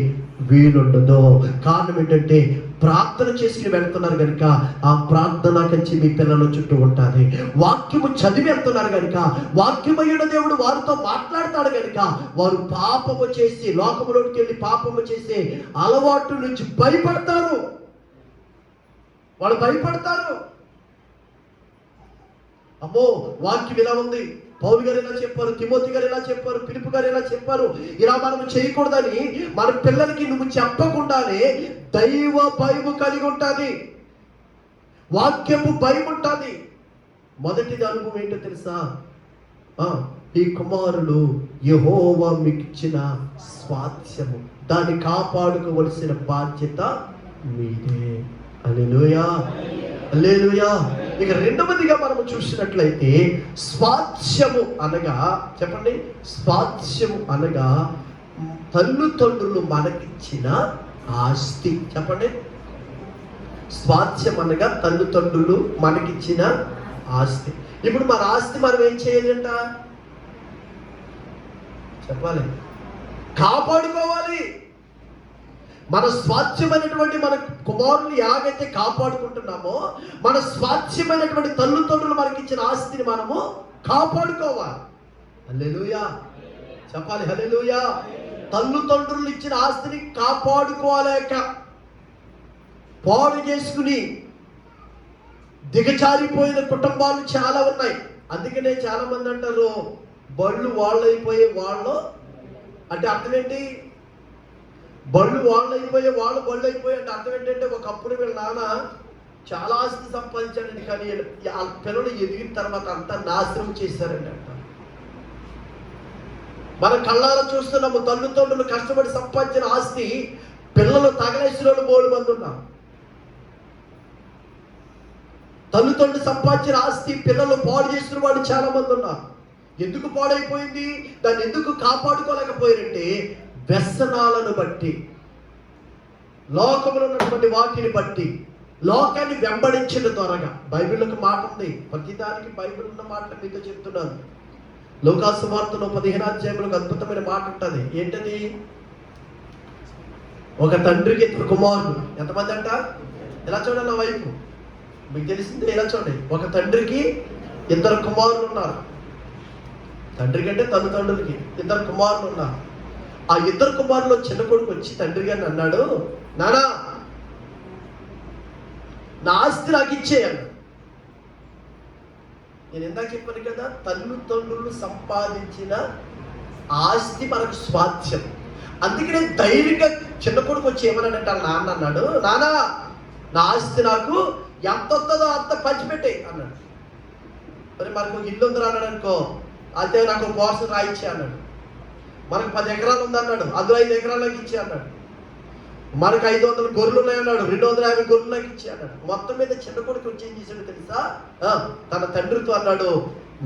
వీలుండదు. కారణం ఏంటంటే ప్రార్థన చేసుకుని వెళ్తున్నారు కనుక ఆ ప్రార్థన కంచి మీ పిల్లల చుట్టూ ఉంటుంది. వాక్యము చదివి వెళ్తున్నారు కనుక వాక్యమయ్యున్న దేవుడు వారితో మాట్లాడతాడు కనుక వారు పాపము చేసి లోకములోకి వెళ్ళి పాపము చేసే అలవాటు నుంచి భయపడతారు. వాళ్ళు భయపడతారు. అమ్మో వాక్యం ఇలా ఉంది, పౌలు గారు ఎలా చెప్పారు, తిమోతి గారు ఎలా చెప్పారు, ఫిలిప్పు గారు ఎలా చెప్పారు, ఇలా మనం చేయకూడదని మన పిల్లలకి నువ్వు చెప్పకుండానే దైవ భయము కలిగి ఉంటుంది, వాక్యము భయం ఉంటుంది. మొదటిది అనుభవం ఏంటో తెలుసా? ఈ కుమారులు యెహోవా మీకు ఇచ్చిన స్వాస్థ్యము, దాన్ని కాపాడుకోవలసిన బాధ్యత మీదే. హల్లెలూయా హల్లెలూయా. ఇక రెండవదిగా మనము చూసినట్లయితే స్వాస్థ్యము అనగా, చెప్పండి, స్వాస్థ్యము అనగా తల్లిదండ్రులు మనకిచ్చిన ఆస్తి. చెప్పండి, స్వాస్థ్యం అనగా తల్లిదండ్రులు మనకిచ్చిన ఆస్తి. ఇప్పుడు మన ఆస్తి మనం ఏం చేయాలంట? చెప్పాలి, కాపాడుకోవాలి. మన స్వాస్థ్యమైనటువంటి మన కుమారుని ఎలాగైతే కాపాడుకుంటున్నామో మన స్వాస్థ్యమైనటువంటి తల్లిదండ్రులు మనకి ఇచ్చిన ఆస్తిని మనము కాపాడుకోవాలి. హల్లెలూయా. చెప్పాలి హల్లెలూయా. తల్లిదండ్రులు ఇచ్చిన ఆస్తిని కాపాడుకోలేక పాడు చేసుకుని దిగజారిపోయిన కుటుంబాలు చాలా ఉన్నాయి. అందుకనే చాలా మంది అంటారు బళ్ళు వాళ్ళైపోయే వాళ్ళు అంటే అర్థం ఏంటి? బళ్ళు వాళ్ళైపోయే వాళ్ళు బళ్ళు అయిపోయే అంటే అర్థం ఏంటంటే ఒకప్పుడు వీళ్ళ నాన్న చాలా ఆస్తి సంపాదించాడండి, కానీ ఆ పిల్లలు ఎదిగిన తర్వాత అంతా నాశనం చేశారండి అంట. మన కళ్ళారా చూస్తున్నాము, తల్లిదండ్రులు కష్టపడి సంపాదించిన ఆస్తి పిల్లలు తగలేసిన వాళ్ళు 3 మంది ఉన్నారు. తల్లిదండ్రులు సంపాదించిన ఆస్తి పిల్లలు పాడు చేసిన వాళ్ళు చాలా మంది ఉన్నారు. ఎందుకు పాడైపోయింది? దాన్ని ఎందుకు కాపాడుకోలేకపోయారంటే వ్యసనాలను బట్టి, లోకంలో ఉన్నటువంటి వాటిని బట్టి, లోకాన్ని వెంబడించిన త్వరగా. బైబిల్కి మాట ఉంది, ప్రతిదానికి బైబిల్ ఉన్న మాటలు మీతో చెప్తున్నాను. లోకాసు వార్తలో 15వ అధ్యాయంలో అద్భుతమైన మాట ఉంటుంది. ఏంటది? ఒక తండ్రికి 2 కుమారులు. ఎంతమంది అంట? ఎలా చూడండి, ఆ వైపు మీకు తెలిసిందే. ఎలా చూడండి, ఒక తండ్రికి 2 కుమారులు ఉన్నారు. తండ్రి కంటే తల్లిదండ్రులకి 2 కుమారులు ఉన్నారు. ఆ 2 కుమారులు చిన్న కొడుకు వచ్చి తండ్రి గారిని అన్నాడు, నానా నా ఆస్తి నాకు ఇచ్చేయాలి. నేను ఇందాక చెప్పాను కదా, తల్లిదండ్రులు సంపాదించిన ఆస్తి మనకు స్వాస్థ్యం. అందుకనే ధైర్యంగా చిన్న కొడుకు వచ్చి ఏమన్నాడంటే నాన్న అన్నాడు, నానా నా ఆస్తి నాకు ఎంత వస్తుందో అంత పంచిపెట్టే అన్నాడు. మరి మనకు ఇల్లు ఉందిరా అన్నాడు అనుకో, అయితే నాకు పోర్షన్ రాయిచ్చే అన్నాడు. మనకు 10 ఎకరాలు ఉందన్నాడు, అందులో 5 ఎకరాలకు ఇచ్చే అన్నాడు. మనకు 500 గొర్రెలు ఉన్నాయన్నాడు, 250 గొర్రెలకు ఇచ్చే అన్నాడు. మొత్తం మీద చిన్న కొడుకు వచ్చి ఏం చేశాడు తెలుసా? తన తండ్రితో అన్నాడు,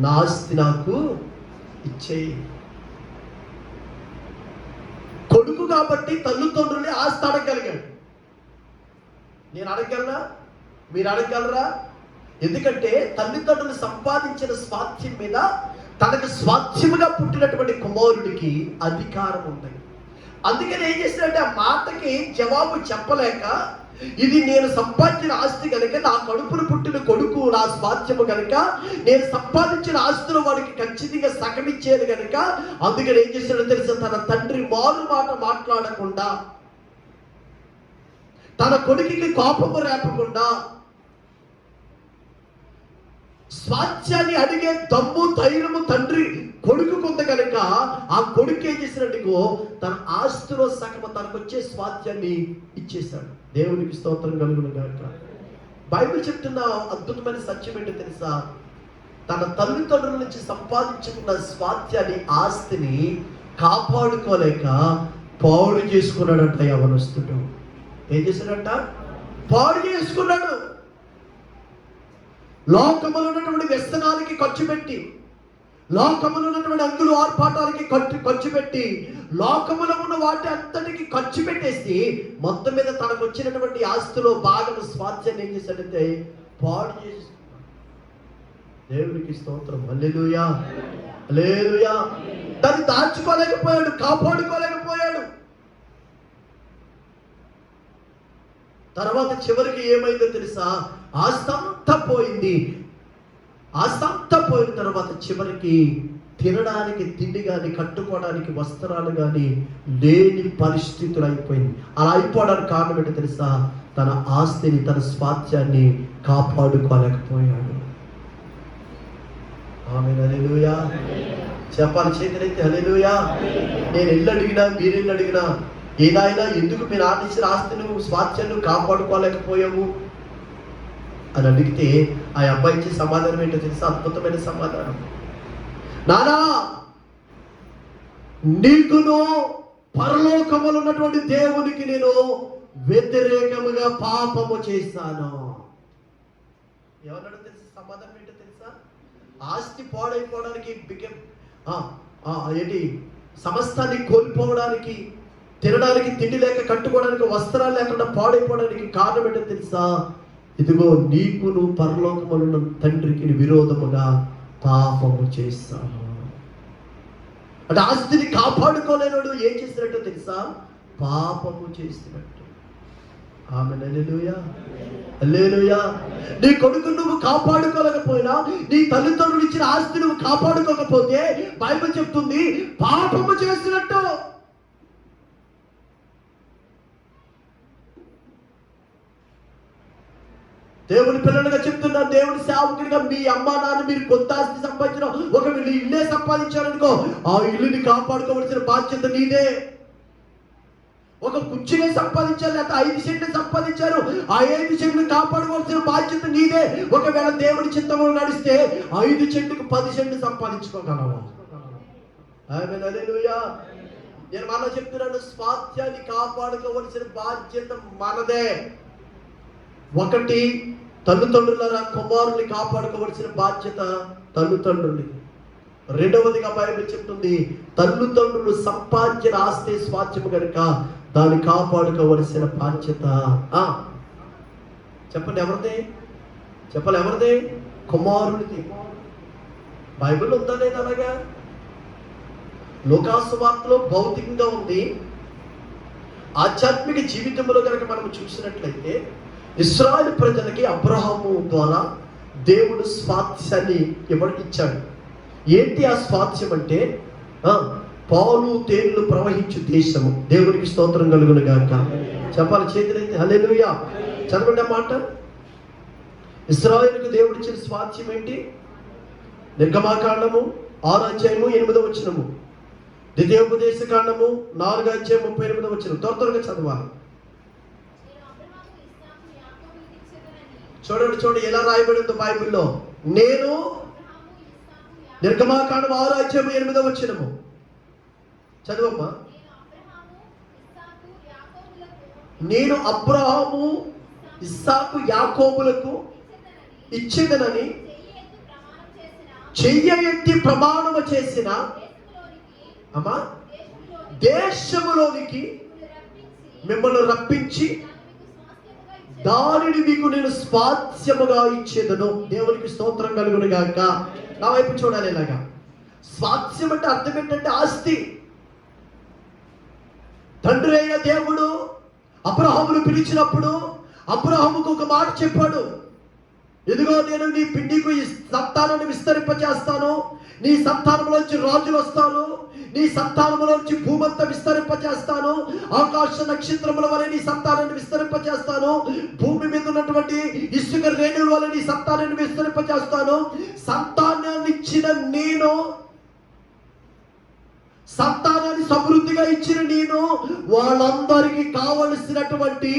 నా ఆస్తి నాకు ఇచ్చేయి. కొడుకు కాబట్టి తల్లిదండ్రుల్ని ఆస్తి అడగలిగాడు. నేను అడగగలరా? మీరు అడగగలరా? ఎందుకంటే తల్లిదండ్రులు సంపాదించిన స్వాస్థ్యం మీద తనకు స్వాస్థ్యముగా పుట్టినటువంటి కుమారుడికి అధికారం ఉంది. అందుకని ఏం చేశాడంటే ఆ మాటకి జవాబు చెప్పలేక, ఇది నేను సంపాదించిన ఆస్తి కనుక, నా కడుపును పుట్టిన కొడుకు నా స్వాస్థ్యము కనుక, నేను సంపాదించిన ఆస్తులు వాడికి ఖచ్చితంగా సగమిచ్చేది కనుక, అందుకని ఏం చేశాడో తెలుసా? తన తండ్రి మారు మాట మాట్లాడకుండా, తన కొడుకుకి కోపము రేపకుండా, స్వాస్థ్యాన్ని అడిగే దమ్ము ధైర్యము తండ్రి కొడుకుకు ఉంది కనుక, ఆ కొడుకు ఏం చేసినట్టుగో తన ఆస్తిలో సగము తనకు వచ్చే స్వాస్థ్యాన్ని ఇచ్చేశాడు. దేవునికి స్తోత్రం కలుగును గాక. బైబిల్ చెప్తున్న అద్భుతమైన సత్యం ఏంటో తెలుసా? తన తల్లిదండ్రుల నుంచి సంపాదించుకున్న స్వాస్థ్యాన్ని, ఆస్తిని కాపాడుకోలేక పాడు చేసుకున్నాడంట యవనస్తుడు. ఏం చేశాడంట? పాడు చేసుకున్నాడు. లోకములో ఉన్నటువంటి వ్యసనాలకి ఖర్చు పెట్టి, లోకములో ఉన్నటువంటి అంగులు ఆర్పాటాలకి ఖర్చు పెట్టి, లోకములో ఉన్న వాటి అంతటికి ఖర్చు పెట్టేసి మొత్తం మీద తనకు వచ్చినటువంటి ఆస్తిలో భాగం స్వాస్థ్యాన్ని ఏం చేశాడంటే పాడు చేసుకున్నాడు. దేవునికి స్తోత్రం. హల్లెలూయా, హల్లెలూయా. దాన్ని దాచుకోలేకపోయాడు, కాపాడుకోలేకపోయాడు. తర్వాత చివరికి ఏమైందో తెలుసా? ఆస్తంతా పోయింది. ఆస్తంతా పోయిన తర్వాత చివరికి తినడానికి తిండి కానీ, కట్టుకోవడానికి వస్త్రాలు కానీ లేని పరిస్థితులు అయిపోయింది. అలా అయిపోవడానికి కారణం ఏంటో తెలుసా? తన ఆస్తిని, తన స్వాస్థ్యాన్ని కాపాడుకోలేకపోయాడు. ఆమేన్, హల్లెలూయా. చెప్పాలి చేతులైతే హల్లెలూయా. నేను ఇల్లు అడిగినా, మీరు ఇల్లు అడిగినా, ఏదైనా ఎందుకు మీరు ఆశించిన ఆస్తిని, స్వాస్థ్యాన్ని కాపాడుకోలేకపోయావు అని అడిగితే ఆ అబ్బాయి ఇచ్చే సమాధానం ఏంటో తెలుసా? అద్భుతమైన సమాధానం. నానా నీకును పరలోకములో ఉన్నటువంటి దేవునికి నేను వ్యతిరేకముగా పాపము చేశాను. ఏమన్నాడు తెలుసా? సమాధానం ఏంటో తెలుసా? ఆస్తి పాడైపోవడానికి ఏంటి, సమస్తాన్ని కోల్పోవడానికి, తినడానికి తిండి లేక, కట్టుకోవడానికి వస్త్రాలు లేకుండా పాడైపోవడానికి కారణం ఏంటో తెలుసా? ఇదిగో నీకును పరలోకమున్న తండ్రికి విరోధముగా పాపము చేస్తాను. అంటే ఆస్తిని కాపాడుకోలేనోడు ఏం చేసినట్టు తెలుసా? పాపము చేసినట్టు. ఆమేన్. హల్లెలూయా, హల్లెలూయా. నీ కొడుకు నువ్వు కాపాడుకోలేకపోయినా, నీ తల్లిదండ్రులు ఇచ్చిన ఆస్తి నువ్వు కాపాడుకోకపోతే బైబిల్ చెప్తుంది పాపము చేసినట్టు. దేవుని పిల్లలుగా చెప్తున్నా, దేవుని సేవకుడిగా మీ అమ్మా నాన్న మీరు కొంత ఆస్తి సంపాదించిన, ఒక వీళ్ళు ఇల్లే సంపాదించారనుకో, ఆ ఇల్లుని కాపాడుకోవలసిన బాధ్యత నీదే. ఒక కుర్చీనే సంపాదించారు, లేకపోతే 5 సెంట్లు సంపాదించారు, ఆ 5 సెంట్లు కాపాడుకోవాల్సిన బాధ్యత నీదే. ఒకవేళ దేవుడి చిత్తములో నడిస్తే 5 సెంట్లకు 10 సెంట్లు సంపాదించుకోగలవు. ఆమేన్, హల్లెలూయా. నేను మళ్ళీ చెప్తున్నాను, స్వాస్థ్యాన్ని కాపాడుకోవలసిన బాధ్యత మనదే. ఒకటి, తల్లిదండ్రుల కుమారుల్ని కాపాడుకోవలసిన బాధ్యత తల్లిదండ్రులకి. రెండవదిగా బైబిల్ చెప్తుంది, తల్లిదండ్రులు సంపాదించిన ఆస్తి స్వాస్థ్యము కనుక దాన్ని కాపాడుకోవలసిన బాధ్యత చెప్పండి ఎవరిది? చెప్పాలి ఎవరిది? కుమారుడిది. బైబిల్ ఉందా లేదా అలాగా? లోకాసు వార్తలో భౌతికంగా ఉంది. ఆధ్యాత్మిక జీవితంలో కనుక మనం చూసినట్లయితే ఇశ్రాయేలు ప్రజలకి అబ్రహాము ద్వారా దేవుడు స్వాస్థ్యాన్ని ఇచ్చాడు. ఏంటి ఆ స్వాస్థ్యం అంటే? పాలు తేనెలు ప్రవహించు దేశము. దేవునికి స్తోత్రం కలుగును గాక. చెప్పాలి చేతులైతే హల్లెలూయా. చదవండి ఆ మాట. ఇశ్రాయేలుకు దేవుడు ఇచ్చిన స్వాస్థ్యం ఏంటి? నిర్గమాకాండము 6:8 ద్వితీయోపదేశ కాండము 4:38 త్వరగా చదవాలి. చూడండి ఎలా రాయబడి ఉందో బైబిల్లో. నేను నిర్గమాకాండం 6:8 చదువమ్మా. నేను అబ్రహాము ఇస్సాకు యాకోబులకు ఇచ్చేదనని చెయ్య ఎత్తి ప్రమాణము చేసిన అమ్మా దేశములోనికి మిమ్మల్ని రప్పించి దానిని మీకు నేను స్వాస్థ్యముగా ఇచ్చేదను. దేవునికి స్తోత్రం కలుగును గాక. నా వైపు చూడాలి. ఇలాగా స్వాస్థ్యం అంటే అర్థం ఏంటంటే ఆస్తి. తండ్రి అయిన దేవుడు అబ్రహామును పిలిచినప్పుడు అబ్రహాముకు ఒక మాట చెప్పాడు. ఇదిగో నేను నీకు ఈ సంతానాన్ని విస్తరింపచేస్తాను, నీ సంతానంలోంచి రాజులు వస్తాను, నీ సంతానంలోంచి భూమంతా విస్తరింపచేస్తాను, ఆకాశ నక్షత్రముల వలె నీ సంతానాన్ని విస్తరింపచేస్తాను, భూమి మీద ఉన్నటువంటి ఇసుక రేణుల వలె నీ సంతానాన్ని విస్తరింపచేస్తాను. సంతానాన్ని ఇచ్చిన నేను, సంతానాన్ని సమృద్ధిగా ఇచ్చిన నేను వాళ్ళందరికీ కావలసినటువంటి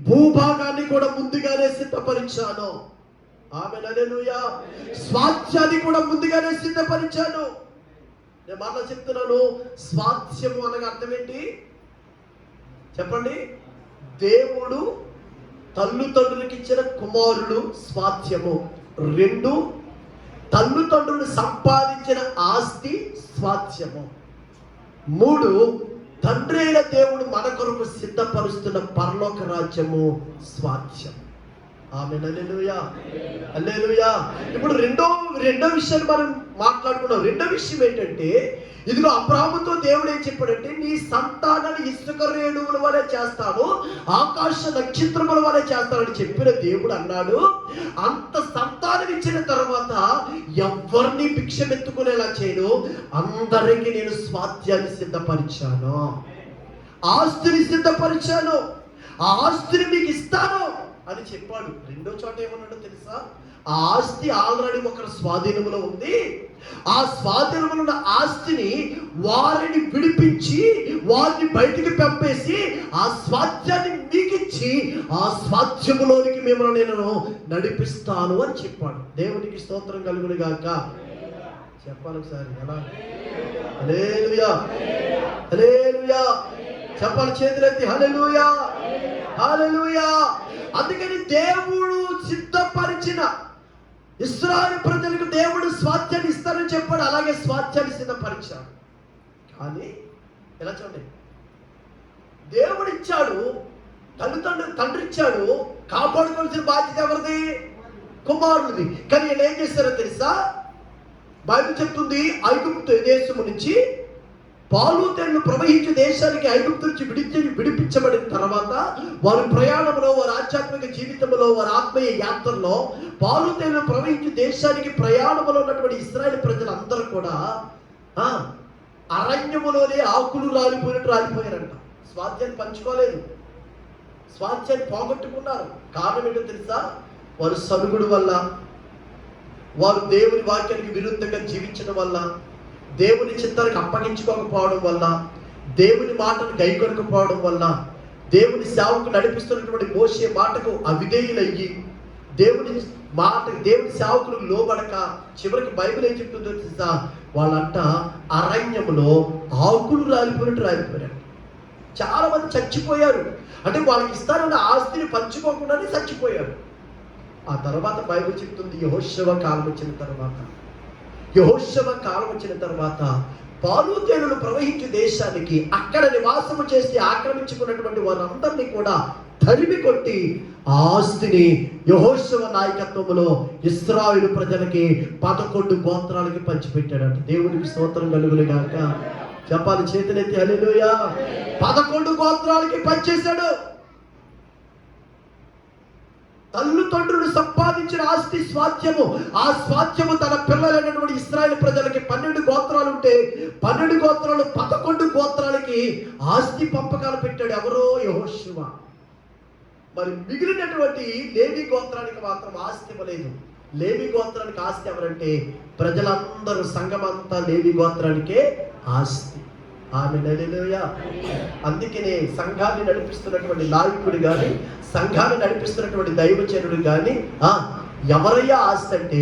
భూభాగాన్ని కూడా ముందుగానే సిద్ధపరిచాను. ఆమేన్, హల్లెలూయా. స్వాస్థ్యాన్ని కూడా ముందుగానే సిద్ధపరిచాను. నేను మళ్ళా చెప్తున్నాను, స్వాస్థ్యము అనగా అర్థం ఏంటి చెప్పండి? దేవుడు తల్లిదండ్రులకు ఇచ్చిన కుమారుడు స్వాస్థ్యము. 2, తల్లిదండ్రులు సంపాదించిన ఆస్తి స్వాస్థ్యము. 3, తండ్రి అయిన దేవుడు మన కొరకు సిద్ధపరుస్తున్న పరలోక రాజ్యము స్వాస్థ్యం. ఆమేన్, హల్లెలూయా, హల్లెలూయా. ఇప్పుడు రెండో విషయాన్ని మనం మాట్లాడుకున్నాం. రెండో విషయం ఏంటంటే, ఇదిగో అబ్రహాముతో దేవుడు ఏం చెప్పాడంటే, నీ సంతానాన్ని ఇసుక రేణువుల వలె చేస్తాను, ఆకాశ నక్షత్రముల వలె చేస్తానని చెప్పిన దేవుడు అన్నాడు. అంత సంతానం ఇచ్చిన తర్వాత ఎవరిని భిక్షమెత్తుకునేలా చేయను, అందరికీ నేను స్వాస్థ్యాన్ని సిద్ధపరిచాను, ఆస్తిని సిద్ధపరిచాను, ఆ ఆస్తిని మీకు ఇస్తాను అని చెప్పాడు. రెండో చోట ఏమన్నాడో తెలుసా? ఆ ఆస్తి ఆల్రెడీ ఒకరి స్వాధీనంలో ఉంది. ఆ స్వాధీనంలో ఉన్న ఆస్తిని వారిని విడిపించి వారిని బయటికి పంపేసి ఆ స్వాస్థ్యాన్ని మీకిచ్చి ఆ స్వాస్థ్యములోనికి మిమ్మల్ని నేను నడిపిస్తాను అని చెప్పాడు. దేవునికి స్తోత్రం కలుగును గాక. చెప్పాలి ఒకసారి ఎలా? హల్లెలూయా, హల్లెలూయా. చెప్పాలి చేతులెత్తి హల్లెలూయా, హల్లెలూయా. అందుకని దేవుడు సిద్ధపరిచిన ఇశ్రాయేలు ప్రజలకు దేవుడు స్వాస్థ్యాన్ని ఇస్తానని చెప్పాడు. అలాగే స్వాస్థ్యాన్ని సిద్ధపరిచాడు. కానీ ఎలా చూడండి, దేవుడు ఇచ్చాడు, తండ్రి ఇచ్చాడు, కాపాడుకోవాల్సిన బాధ్యత ఎవరిది? కుమారుడిది. కానీ వీళ్ళు ఏం చేస్తారో తెలుసా? బైబిల్ చెప్తుంది, ఐగుప్తు దేశము నుంచి పాలు తేళ్లు ప్రవహించే దేశానికి ఐగుప్తు నుంచి విడిపించబడిన తర్వాత వారి ప్రయాణంలో, వారి ఆధ్యాత్మిక జీవితంలో, వారి ఆత్మీయ యాత్రలో పాలు తేళ్లు ప్రవహించే దేశానికి ప్రయాణంలో ఉన్నటువంటి ఇశ్రాయేలు ప్రజలందరూ కూడా అరణ్యములోనే ఆకులు రాలిపోయినట్టు రాలిపోయారంట. స్వాస్థ్యాన్ని పంచుకోలేదు, స్వాస్థ్యాన్ని పోగొట్టుకున్నారు. కారణం ఏంటో తెలుసా? వారు సనుగుడు వల్ల, వారు దేవుని వాక్యానికి విరుద్ధంగా జీవించడం వల్ల, దేవుని చిత్తానికి అప్పగించుకోకపోవడం వల్ల, దేవుని మాటను గైకొనకపోవడం వల్ల, దేవుని సేవకు నడిపిస్తున్నటువంటి మోషే మాటకు అవిధేయులయ్యి, దేవుని సేవకులకు లోబడక చివరికి బైబిల్ ఏం చెప్తుందో తెలుసా? వాళ్ళంట అరణ్యంలో ఆకులు రాలిపోయినట్టు రాలిపోయారు. చాలా మంది చచ్చిపోయారు. అంటే వాళ్ళకి ఇస్తారన్న ఆస్తిని పంచుకోకుండానే చచ్చిపోయారు. ఆ తర్వాత బైబిల్ చెప్తుంది, యెహోషువ కాలం వచ్చిన తర్వాత పాలు తేనెలు ప్రవహించే దేశానికి అక్కడ నివాసము చేసి ఆక్రమించుకున్నటువంటి వారందరినీ కూడా తరిమి కొట్టి ఆ ఆస్తిని యెహోషువ నాయకత్వంలో ఇశ్రాయేలు ప్రజలకి 11 గోత్రాలకి పంచిపెట్టాడంట. దేవునికి స్తోత్రం కలుగునుగాక. చెప్పాలి చేతులెత్తి హల్లెలూయా. 11 గోత్రాలకి పంచేశాడు. తల్లిదండ్రులు సంపాదించిన ఆస్తి స్వాస్థ్యము, ఆ స్వాస్థ్యము తన పిల్లలైనటువంటి ఇశ్రాయేలు ప్రజలకి 12 గోత్రాలు ఉంటే 12 గోత్రాలు 11 గోత్రాలకి ఆస్తి పంపకాలు పెట్టాడు. ఎవరో? యెహోషువ. మరి మిగిలినటువంటి లేవి గోత్రానికి మాత్రం ఆస్తి ఇవ్వలేదు. లేవి గోత్రానికి ఆస్తి ఎవరంటే ప్రజలందరూ, సంఘమంతా లేవి గోత్రానికే ఆస్తి. ఆమేన్ హల్లెలూయా. అందుకనే సంఘాన్ని నడిపిస్తున్నటువంటి నాయకుడు కానీ, సంఘాన్ని నడిపిస్తున్నటువంటి దైవజనుడు కానీ ఎవరయ్యా ఆస్తి అంటే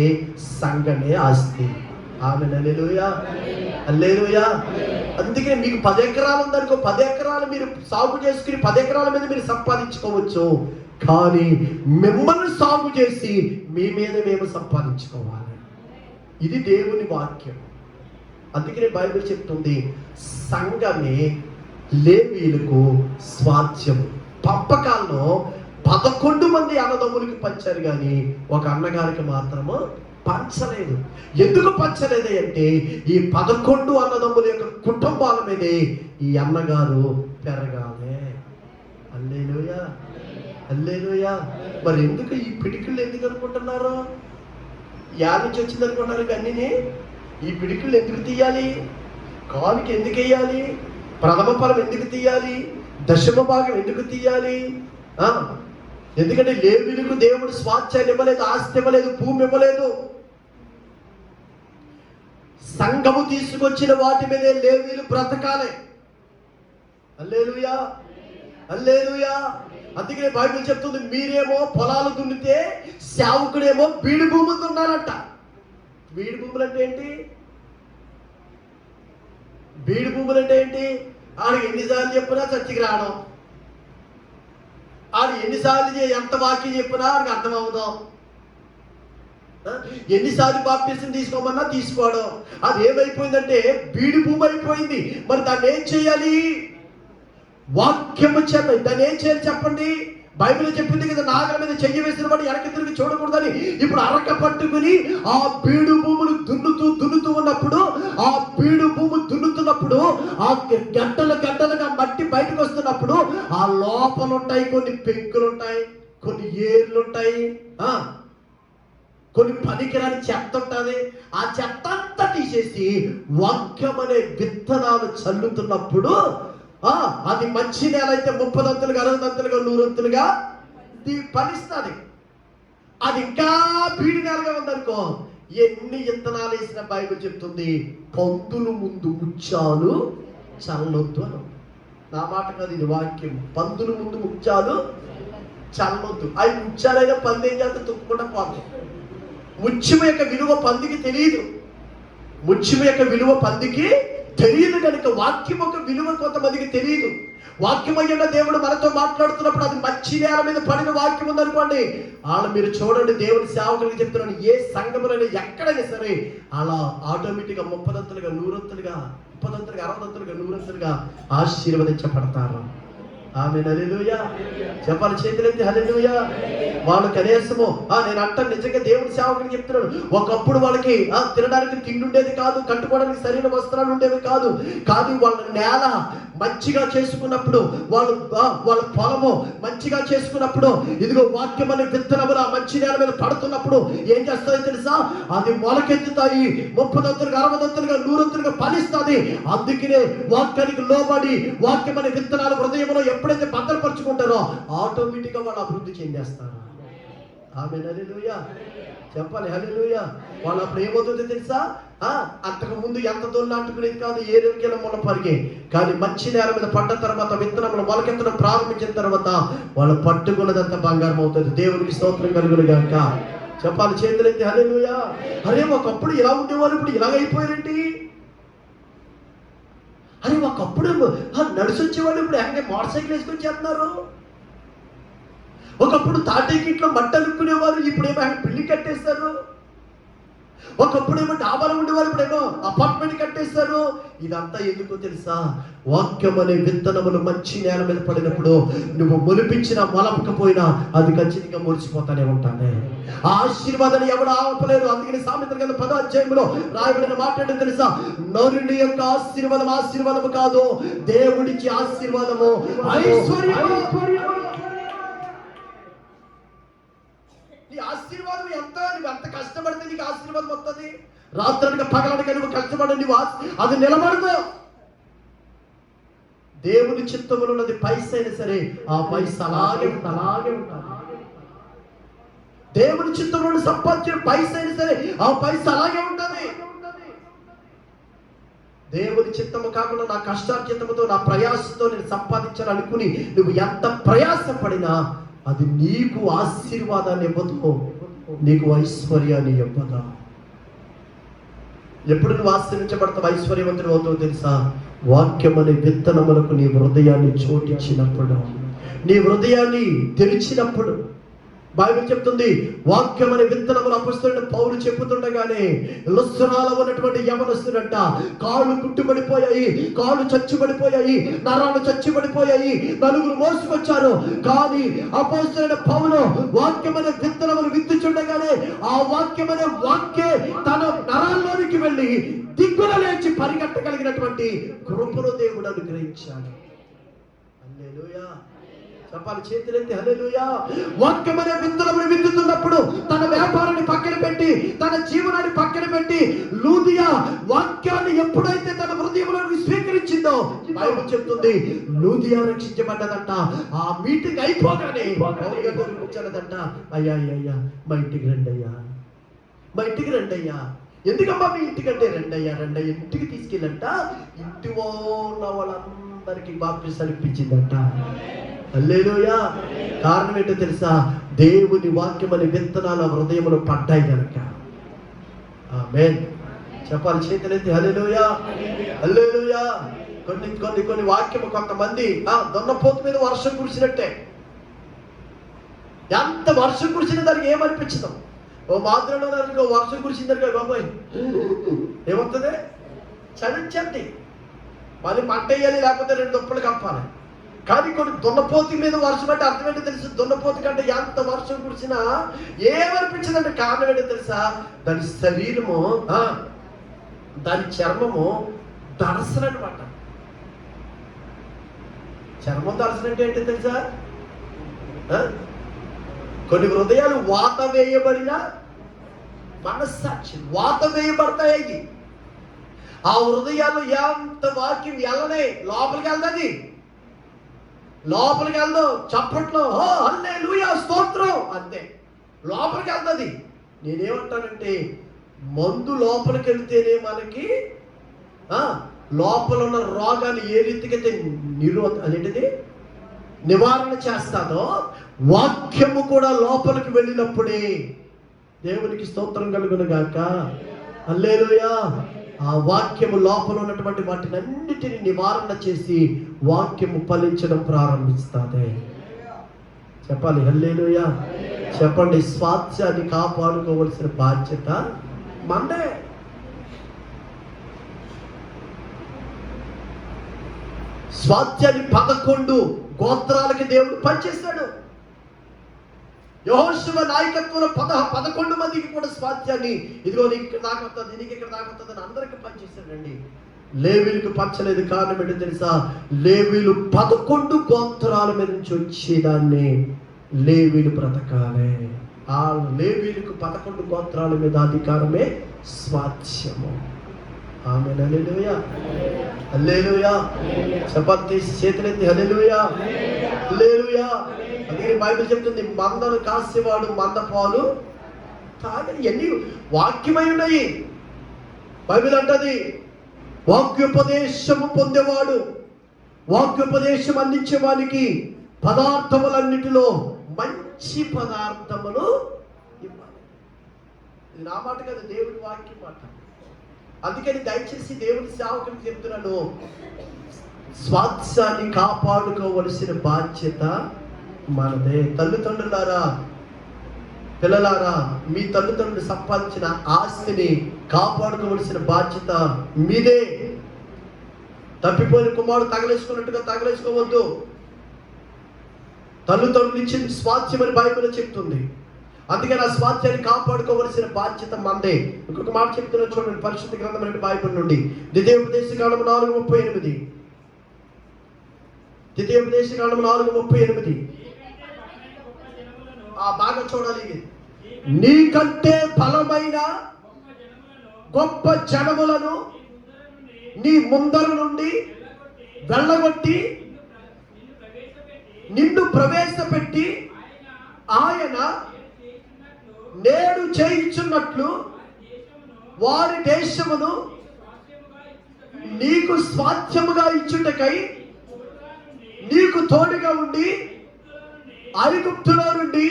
సంఘమే ఆస్తి. ఆమేన్ హల్లెలూయా, హల్లెలూయా. అందుకనే మీకు 10 ఎకరాలు ఉందనుకో, 10 ఎకరాలు మీరు సాగు చేసుకుని 10 ఎకరాల మీద మీరు సంపాదించుకోవచ్చు. కానీ మిమ్మల్ని సాగు చేసి మీ మీద మేము సంపాదించుకోవాలి. ఇది దేవుని వాక్యం. అందుకనే బైబిల్ చెప్తుంది, సంఘమే లేవీయులకు స్వాస్థ్యము. పంపకాల్లో 11 మంది అన్నదమ్ములకి పంచారు, కానీ ఒక అన్నగారికి మాత్రము పంచలేదు. ఎందుకు పంచలేదు అంటే ఈ 11 అన్నదమ్ముల యొక్క కుటుంబాల మీదే ఈ అన్నగారు పెరగాలి. హల్లెలూయా, హల్లెలూయా. మరి ఎందుకు ఈ పిడికిళ్ళు ఎందుకు అనుకుంటున్నారు? యాడ్ నుంచి వచ్చింది అనుకుంటున్నారు. అన్నీ ఈ పిడికిళ్ళు ఎందుకు తీయాలి? కాలుకి ఎందుకు వేయాలి? ప్రథమ ఫలం ఎందుకు తీయాలి? దశమ భాగం ఎందుకు తీయాలి? ఎందుకంటే లేవీయులకు దేవుడు స్వాస్థ్యాన్ని ఇవ్వలేదు, ఆస్తి ఇవ్వలేదు, భూమి ఇవ్వలేదు. సంఘము తీసుకొచ్చిన వాటి మీదే లేవీయులు బ్రతకాలి. హల్లెలూయా, హల్లెలూయా. అందుకనే బైబిల్ చెప్తుంది, మీరేమో పొలాలు దున్నితే సేవకుడేమో బీడు భూములు దున్నారంట. బీడు భూములు అంటే ఏంటి? బీడు భూములు అంటే ఏంటి? ఆడికి ఎన్నిసార్లు చెప్పినా చర్చికి రావడం, ఆడు ఎన్నిసార్లు ఎంత వాక్యం చెప్పినా ఆడికి అర్థం అవుదాం, ఎన్నిసార్లు బాప్టిజం తీసుకోమన్నా తీసుకోవడం. అది ఏమైపోయిందంటే బీడు భూమి అయిపోయింది. మరి దాన్ని ఏం చేయాలి? వాక్యము చేత దాన్ని ఏం చేయాలి చెప్పండి? బైబిల్ చెప్పింది కదా, నాగల మీద చెయ్యి వేసిన వాడు వెనక్కి తిరిగి చూడకూడదని. ఇప్పుడు అరక పట్టుకుని ఆ బీడు భూములు దున్నుతూ ఉన్నప్పుడు, ఆ బీడు భూమి దున్నుతున్నప్పుడు ఆ గడ్డలుగా మట్టి బయటకు వస్తున్నప్పుడు ఆ లోపల ఉంటాయి కొన్ని పెంకులు ఉంటాయి, కొన్ని ఏర్లు ఉంటాయి, కొన్ని పనికిరాని చెత్త ఉంటుంది. ఆ చెత్త అంతా తీసేసి వాక్యం అనే విత్తనాలు చల్లుతున్నప్పుడు అది మంచి నేల అయితే 30 దంతులుగా 60 దంతులుగా 100 దంతులుగా ఫలిస్తుంది. అది ఇంకా బీడి నేలగా ఉందనుకో, ఎన్ని విత్తనాలు వేసిన బైబిల్ చెప్తుంది, పందులు ముందు ముత్యాలు చల్లొద్దు అని. నా మాట కాదు, ఇది వాక్యం. పందులు ముందు ముత్యాలు చల్లొద్దు. అవి ముత్యాలైనా పంది ఏం చేస్తే తుక్కకుండా పోతుంది. ముత్యం యొక్క విలువ పందికి తెలియదు. ముత్యం యొక్క విలువ పందికి తెలియదు కనుక వాక్యం యొక్క విలువ కొంతమందికి తెలియదు. వాక్యం అయ్యున్న దేవుడు మనతో మాట్లాడుతున్నప్పుడు అది మంచి నేల మీద పడిన వాక్యం ఉందనుకోండి, అలా మీరు చూడండి, దేవుని సేవకులకి చెప్తున్నాను, ఏ సంఘములైనా ఎక్కడైనా సరే అలా ఆటోమేటిక్గా 30 దంతులుగా 100 దంతులుగా 30 దంతులుగా 60 దంతులుగా 100 దంతులుగా ఆశీర్వదించబడతారు. ఆమేన్. హల్లెలూయా. చెప్పాలి చేతులెత్తి హల్లెలూయా. వాళ్ళు కనీసము నేను అంటాను, నిజంగా దేవుడి సేవకుని చెప్తున్నాడు, ఒకప్పుడు వాళ్ళకి తినడానికి తిండి ఉండేది కాదు, కట్టుకోవడానికి సరైన వస్త్రాలు ఉండేవి కాదు. కానీ వాళ్ళ నేల మంచిగా చేసుకున్నప్పుడు, వాళ్ళు వాళ్ళ పొలము మంచిగా చేసుకున్నప్పుడు, ఇదిగో వాక్యం అనే విత్తనములు ఆ మంచి నేల మీద పడుతున్నప్పుడు ఏం చేస్తాయో తెలుసా? అది మొలకెత్తుతాయి, 30 దంతులుగా 60 దంతులుగా 100 దంతులుగా ఫలిస్తుంది. అందుకనే వాక్యానికి లోబడి వాక్యం అనే విత్తనాలు హృదయంలో ఎప్పుడైతే భద్రపరుచుకుంటారో ఆటోమేటిక్ గా వాళ్ళు అభివృద్ధి చెందేస్తారు. ఆమేన్. హల్లెలూయా. చెప్పాలి హల్లెలూయా. వాళ్ళు అప్పుడు ఏమవుతుందో తెలుసా? అంతకు ముందు ఎంత దొల్లు అంటుకునేది కాదు, 7 కిలో మొన్న పరిగే. కానీ మంచి నేల మీద పడ్డ తర్వాత, విత్తనములు మొలకెత్తడం ప్రారంభించిన తర్వాత వాళ్ళు పట్టుకున్నదంతా బంగారం అవుతుంది. దేవునికి స్తోత్రం కలుగును గాక. చెప్పాలి చేతులెత్తి హల్లెలూయా. అరే ఒకప్పుడు ఇలా ఉండేవారు, ఇప్పుడు ఇలాగైపోయారండి. అరే ఒకప్పుడు నడిచొచ్చేవాళ్ళు ఇప్పుడు ఏకంగా మోటార్ సైకిల్ వేసుకొని చేస్తున్నారు. ఒకప్పుడు తాటేకిట్లో మట్టలుక్కునేవారు, ఇప్పుడేమో పిల్లి కట్టేస్తారు. ఒకప్పుడేమో డాబాలు ఉండేవారు, ఇప్పుడేమో అపార్ట్మెంట్ కట్టేస్తారు. ఇదంతా ఎందుకో తెలుసా? వాక్యం అనే విత్తనములు మంచి నేల మీద పడినప్పుడు నువ్వు మొలిపించిన మొలపకపోయినా అది ఖచ్చితంగా మొలిచిపోతానే ఉంటానే. ఆ ఆశీర్వాదాన్ని ఎవడు ఆపలేరు. అందుకని సామెతల గ్రంథం 10వ అధ్యాయంలో రాయబడిన మాట్లాడడం తెలుసా? నరుని యొక్క ఆశీర్వాదం ఆశీర్వాదము కాదు, దేవుడికి ఆశీర్వాదము ఐశ్వర్యము. నీ ఆశీర్వాదం ఎంత? నువ్వు ఎంత కష్టపడితే నీకు ఆశీర్వాదం వస్తుంది. రాత్రనక పగలనక నువ్వు కష్టపడి నువ్వు అది నిలబడదు. దేవుని చిత్తములో ఉన్నది పైస అయినా సరే ఆ పైస అలాగే ఉంటుంది. దేవుని చిత్తంలో సంపాదించిన పైస అయినా సరే ఆ పైస అలాగే ఉంటుంది. దేవుని చిత్తము కాకుండా నా కష్టార్జితముతో నా ప్రయాసంతో నేను సంపాదించాలనుకుని నువ్వు ఎంత ప్రయాసపడినా అది నీకు ఆశీర్వాదాన్ని ఇవ్వదు, నీకు ఐశ్వర్యాన్ని ఇవ్వదా. ఎప్పుడు నువ్వు ఆశీర్వించబడతావు, ఐశ్వర్యవంతుడు అవుతావు తెలుసా? వాక్యం అనే విత్తనములకు నీ హృదయాన్ని చోటిచ్చినప్పుడు, నీ హృదయాన్ని తెరిచినప్పుడు. బైబిల్ చెప్తుంది, వాక్యం అనే విత్తనములు అపొస్తలుడైన పౌలు చెప్పుతుండగానే లుస్త్రాలో ఉన్నటువంటి యవనస్తుడంట కాళ్ళు కుట్టుబడిపోయాయి, కాళ్ళు చచ్చుబడిపోయాయి, నరాలు చచ్చుబడిపోయాయి, నలుగురు మోసుకొచ్చారు. కానీ అపొస్తలుడైన పౌలు వాక్యం అనే విత్తనములు విత్తుచుండగానే ఆ వాక్యం అనే వాక్యే తన నరాల్లోనికి వెళ్ళి దిగ్గున లేచి పరిగెట్టగలిగినటువంటి కృపను దేవుడు అనుగ్రహించాడు. హల్లెలూయా. చెప్పాలి చేతులెత్తి హల్లెలూయా. వాక్యం అనే విత్తనములు విత్తుతున్నప్పుడు తన వ్యాపారాన్ని పక్కన పెట్టి, తన జీవనాన్ని పక్కన పెట్టి, లూదియా వాక్యాన్ని ఎప్పుడైతే తన హృదయంలో స్వీకరించిందో బైబిల్ చెప్తుంది లూదియా రక్షించబడ్డదంట. ఆ మీటింగ్ అయిపోగానే కూర్చోలేదంట, అయ్యా అయ్యా మా ఇంటికి రండి అయ్యా, మా ఇంటికి రండి అయ్యా. ఎందుకమ్మా మీ ఇంటికంటే రండయ్యా రండయ్యా. ఇంటికి తీసుకెళ్ళంట. ఇంటిలో ఉన్న వాళ్ళందరికీ బాప్తిసం ఇప్పించిందంట. హల్లెలూయా. కారణం ఏంటో తెలుసా? దేవుని వాక్యం అనే విత్తనాలు హృదయంలో పడ్డాయి కనుక. ఆమేన్. చెప్పాలి చేతులెత్తి హల్లెలూయా. హల్లెలూయా. కొన్ని వాక్యము కొంతమంది దున్నపోతు మీద వర్షం కురిసినట్టే. ఎంత వర్షం కురిసిన దానికి ఏమనిపించదు. ఓ మాత్రంలో వర్షం కురిసిందనుకో బాబాయ్ ఏమవుతుంది? చలించండి, మళ్ళీ పంట వేయాలి, లేకపోతే 2 దుప్పలు కప్పాలి. కానీ కొన్ని దున్నపోతు మీద వర్షం అంటే అర్థం ఏంటో తెలుసు? దున్నపోతు కంటే ఎంత వర్షం కురిసినా ఏమనిపించదంటే కారణం ఏంటో తెలుసా? దాని శరీరము, దాని చర్మము దరసలు అనమాట. చర్మం దరసలు అంటే ఏంటో తెలుసా? కొన్ని హృదయాలు వాత వేయబడిన మనస్సాక్షి వాత వేయబడతాయి. ఆ హృదయాలు ఎంత వాక్యం వెళ్ళనే లోపలికి వెళ్తుంది, లోపలికి వెళ్దాం చప్పట్లో హల్లెలూయా స్తోత్రం అంతే, లోపలికి వెళ్తుంది. నేనేమంటానంటే మందు లోపలికి వెళ్తేనే మనకి లోపల ఉన్న రోగాన్ని ఏ రీతికైతే అదేంటిది నివారణ చేస్తాదో, వాక్యము కూడా లోపలికి వెళ్ళినప్పుడే దేవునికి స్తోత్రం కలుగును గాక. హల్లెలూయా. ఆ వాక్యము లోపల ఉన్నటువంటి వాటిని అన్నిటిని నివారణ చేసి వాక్యము ఫలించడం ప్రారంభిస్తుంది. చెప్పాలి హల్లెలూయా. చెప్పండి. స్వాస్థ్యాన్ని కాపాడుకోవలసిన బాధ్యత మందే. స్వాస్థ్యాన్ని 11 గోత్రాలకి దేవుడు పనిచేశాడు. యెహోషువ నాయకత్వంలో 11 మందికి కూడా స్వాస్థ్యాన్ని, ఇదిగో నీకు ఇక్కడ దాకా వస్తుంది, నీకు ఇక్కడ దాకా వస్తుంది అని అందరికీ పనిచేశాడండి. లేవీలకు పంచలేదు. కారణం ఏంటో తెలుసా? లేవీలు 11 గోత్రాల మీద నుంచి వచ్చేదాన్ని లేవీలు బ్రతకాలే. ఆ లేవీలకు 11 గోత్రాల మీద అధికారమే స్వాస్థ్యము. ఆమేన్. హల్లెలూయా, హల్లెలూయా. చప్పట్లు తీసి చేతులెత్తి హల్లెలూయా, హల్లెలూయా. అందుకే బైబిల్ చెప్తుంది, మందను కాసేవాడు మందపాలు తాగని. ఎన్ని వాక్యమై ఉన్నాయి. బైబిల్ అంటది, వాక్యోపదేశము పొందేవాడు, వాక్యోపదేశం అందించేవానికి పదార్థములన్నిటిలో మంచి పదార్థములు ఇవ్వాలి. ఇది నా మాట కదా, దేవుడి వాక్యం మాట. అందుకని దయచేసి దేవుడి సేవకునికి చెప్తున్నాను, స్వాస్థ్యాన్ని కాపాడుకోవలసిన బాధ్యత మనదే. తల్లిదండ్రులారా, పిల్లలారా, మీ తల్లిదండ్రులు సంపాదించిన ఆస్తిని కాపాడుకోవలసిన బాధ్యత మీదే. తప్పిపోయిన కుమారుడు తగలేసుకున్నట్టుగా తగలేసుకోవద్దు. తల్లిదండ్రులు ఇచ్చిన స్వాస్థ్యమని బైబిల్ చెప్తుంది. అందుకని ఆ స్వాస్థ్యాన్ని కాపాడుకోవలసిన బాధ్యత మనదే. ఇంకొక మాట చెప్తున్నా చూడండి, పరిశుద్ధ గ్రంథం బైబిల్ నుండి ద్వితీయోపదేశకాండము 4:38. ద్వితీయోపదేశకాండము 4:38. ఆ బాగా చూడాలి. నీకంటే బలమైన గొప్ప జనములను నీ ముందర నుండి వెళ్ళగొట్టి నిన్ను ప్రవేశపెట్టి ఆయన నేడు చేయించున్నట్లు వారి దేశమును నీకు స్వాస్థ్యముగా ఇచ్చుటకై నీకు తోడుగా ఉండి ఐగుప్తులో నుండి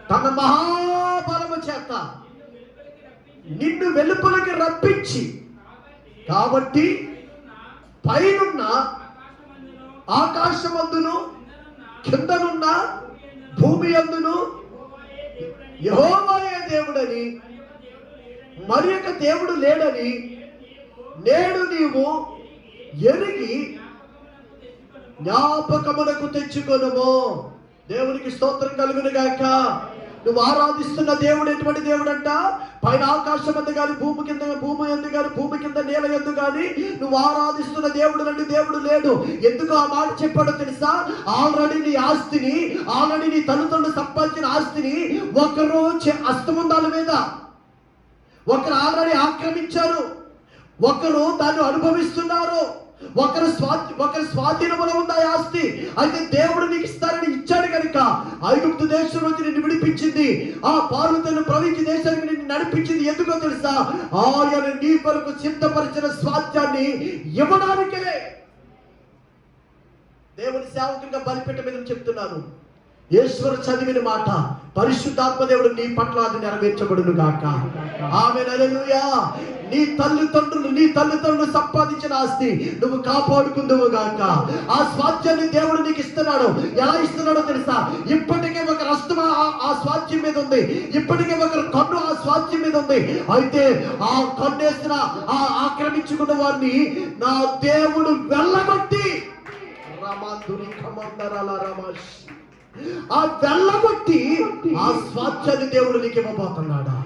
తన మహాబలము చేత నిన్ను వెలుపలికి రప్పించి, కాబట్టి పైనున్న ఆకాశమందును కిందనున్న భూమి అందును యెహోవాయే దేవుడని, మరి యొక్క దేవుడు లేడని నేడు నీవు ఎరిగి జ్ఞాపకమునకు తెచ్చుకొనుము. దేవునికి స్తోత్రం కలుగును గాక. నువ్వు ఆరాధిస్తున్న దేవుడు ఎటువంటి దేవుడు అంట? పైన ఆకాశం అందు కానీ భూమి కింద భూమి ఎందు కానీ భూమి కింద నేల ఎందు కానీ నువ్వు ఆరాధిస్తున్న దేవుడు లాంటి దేవుడు లేడు. ఎందుకు ఆ మాట చెప్పాడో తెలుసా? ఆల్రెడీ నీ ఆస్తిని, ఆల్రెడీ నీ తల్లిదండ్రులు సంపాదించిన ఆస్తిని ఒకరు అస్తముందాల మీద ఒకరు ఆల్రెడీ ఆక్రమించారు, ఒకరు దాన్ని అనుభవిస్తున్నారు, ఒకరి స్వాధీనంలో ఉంది ఆ ఆస్తి. అయితే దేవుడు నీకు ఇస్తారని ఇచ్చాడు కనుక ఐగుప్తు దేశం నుంచి నిన్ను విడిపించింది, ఆ పార్వతులను ప్రవహించి దేశానికి నిన్ను నడిపించింది. ఎందుకో తెలుసా? ఆయన నీ కొరకు సిద్ధపరిచిన స్వాస్థ్యాన్ని ఇవ్వడానికే. దేవుని సేవకునిగా బలిపీఠం మీద చెప్తున్నాను, ఈశ్వరు చదివిన మాట పరిశుద్ధాత్మ దేవుడు నీ పట్ల అది నెరవేర్చబడును గాక. ఆమేన్. హల్లెలూయా. నీ తల్లిదండ్రులు సంపాదించిన ఆస్తి నువ్వు కాపాడుకుందువు గాక. ఆ స్వాస్థ్యాన్ని దేవుడు నీకు ఇస్తున్నాడు. ఎలా ఇస్తున్నాడో తెలుసా? ఇప్పటికే ఒక రస్తమ ఆ స్వాస్థ్యం మీద ఉంది, ఇప్పటికే ఒక కన్ను ఆ స్వాస్థ్యం మీద ఉంది. అయితే ఆ కన్నేసిన ఆ ఆక్రమించుకున్న వారిని నా దేవుడు వెళ్ళగొట్టి ఆ వెళ్ళగొట్టి ఆ స్వాస్థ్యాన్ని దేవుడు నీకు ఇవ్వబోతున్నాడా?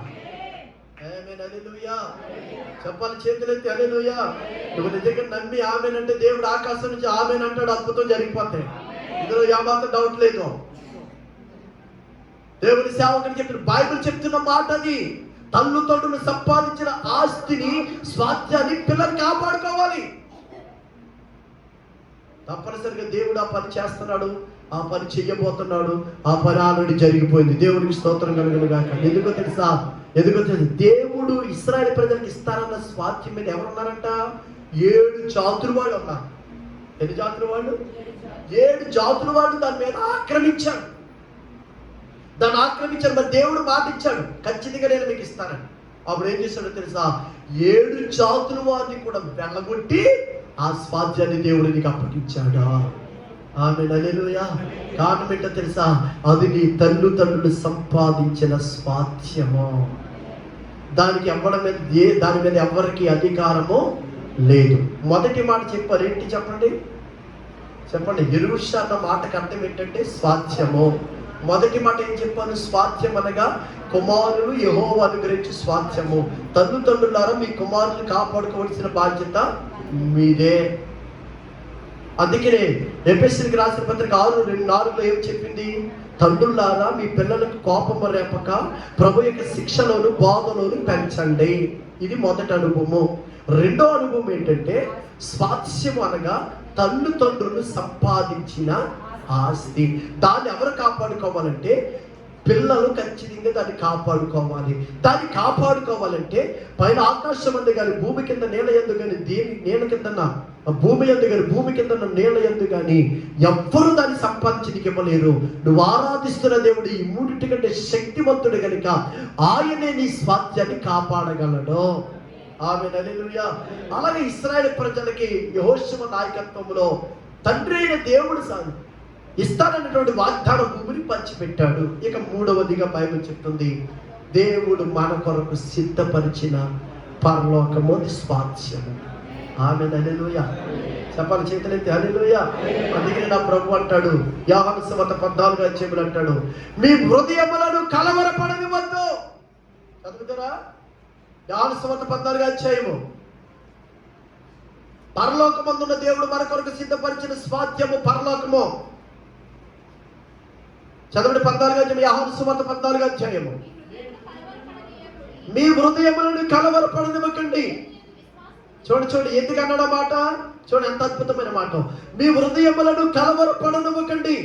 చెప్పాలి చేతులెత్తి హల్లెలూయా. నువ్వు నిజంగా నమ్మి ఆమెన్ అంటే దేవుడు ఆకాశం నుంచి ఆమెన్ అంటాడు, అద్భుతం జరిగిపోతాయి. ఇందులో ఏమాత్రం డౌట్ లేదు. దేవుని సేవకుని చెప్పిన బైబిల్ చెప్తున్న మాట అది. తల్లిదండ్రులు సంపాదించిన ఆస్తిని, స్వాస్థ్యాన్ని పిల్లలు కాపాడుకోవాలి. తప్పనిసరిగా దేవుడు ఆ పని చేస్తున్నాడు, ఆ పని చెయ్యబోతున్నాడు. ఆ పని ఆల్రెడీ జరిగిపోయింది. దేవునికి స్తోత్రం కలుగును గాక. ఎందుకో తెలుసా? దేవుడు ఇశ్రాయేలు ప్రజలకు ఇస్తారన్న స్వాస్థ్యం మీద ఎవరున్నారంట? 7 జాతుల వాళ్ళు ఉన్నారు. ఎన్ని జాతుల వాళ్ళు? 7 జాతుల వాళ్ళు దాని మీద ఆక్రమించారు. మరి దేవుడు మాట ఇచ్చాడు, ఖచ్చితంగా నేను మీకు ఇస్తానని. అప్పుడు ఏం చేశాడో తెలుసా? 7 జాతుల వారిని కూడా వెళ్ళగొట్టి ఆ స్వాస్థ్యాన్ని దేవుడు నీకు అప్పగించాడా? ఆమేన్. హల్లెలూయా. కారణం ఏంటో తెలుసా? అది నీ తల్లిదండ్రులు సంపాదించిన స్వాస్థ్యము. దాని మీద ఎవరికి అధికారము లేదు. మొదటి మాట చెప్పారు, ఏంటి చెప్పండి? చెప్పండి. యెరూషా అన్న మాటకు అర్థం ఏంటంటే స్వాస్థ్యము. మొదటి మాట ఏం చెప్పాను? స్వాస్థ్యం అనగా కుమారులు యెహోవా అనుగ్రహించి స్వాస్థ్యము. తల్లిదండ్రులారా మీ కుమారులు కాపాడుకోవాల్సిన బాధ్యత మీదే. అందుకనే ఎఫెసీయులకు రాసిన పత్రిక 6:4లో ఏం చెప్పింది? తండ్రులారా మీ పిల్లలకు కోపము రేపక ప్రభు యొక్క శిక్షలోను బోధలోను పెంచండి. ఇది మొదటి అనుభవము. రెండో అనుభవం ఏంటంటే స్వాస్థ్యం అనగా తల్లిదండ్రులు సంపాదించిన ఆస్తి. దాన్ని ఎవరు కాపాడుకోవాలంటే పిల్లలు ఖచ్చితంగా దాన్ని కాపాడుకోవాలి. దాన్ని కాపాడుకోవాలంటే పైన ఆకాశం అందు కానీ భూమి కింద నేల యందు కానీ నేల కింద భూమి యందు కానీ భూమి కింద నేల యందు కానీ ఎవ్వరూ దాన్ని సంపాదించడానికి ఇవ్వలేరు. నువ్వు ఆరాధిస్తున్న దేవుడు ఈ మూడింటి కంటే శక్తివంతుడు కనుక ఆయనే నీ స్వాస్థ్యాన్ని కాపాడగలడు. ఆమేన్, హల్లెలూయా. అలాగే ఇశ్రాయేలు ప్రజలకి యెహోషువ నాయకత్వంలో తండ్రి అయిన దేవుడు ఇస్తానన్నటువంటి వాగ్దాన భూమిని పంచిపెట్టాడు. ఇక మూడవదిగా బైబిల్ చెప్తుంది, దేవుడు మన కొరకు సిద్ధపరిచిన పరలోకము స్వాస్థ్యము. ఆమేన్, హల్లెలూయా. చెప్పాలి, చేతులెత్తి హల్లెలూయా. అందుకని నా ప్రభు అంటాడు యోహాను సువార్త 14 అంటాడు, మీ హృదయములను కలవరపడనివ్వద్దు. చదువుతారా? యోహాను సువార్త 14 పరలోకమందున్న దేవుడు మన కొరకు సిద్ధపరిచిన స్వాస్థ్యము పరలోకము. చదవండి 14 యోహాను సువార్త 14 మీ హృదయములను కలవరపడనివ్వకండి. చూడండి ఎందుకు అన్నాడు మాట? చూడండి ఎంత అద్భుతమైన మాట. మీ హృదయములను కలవరపడనివ్వకండి.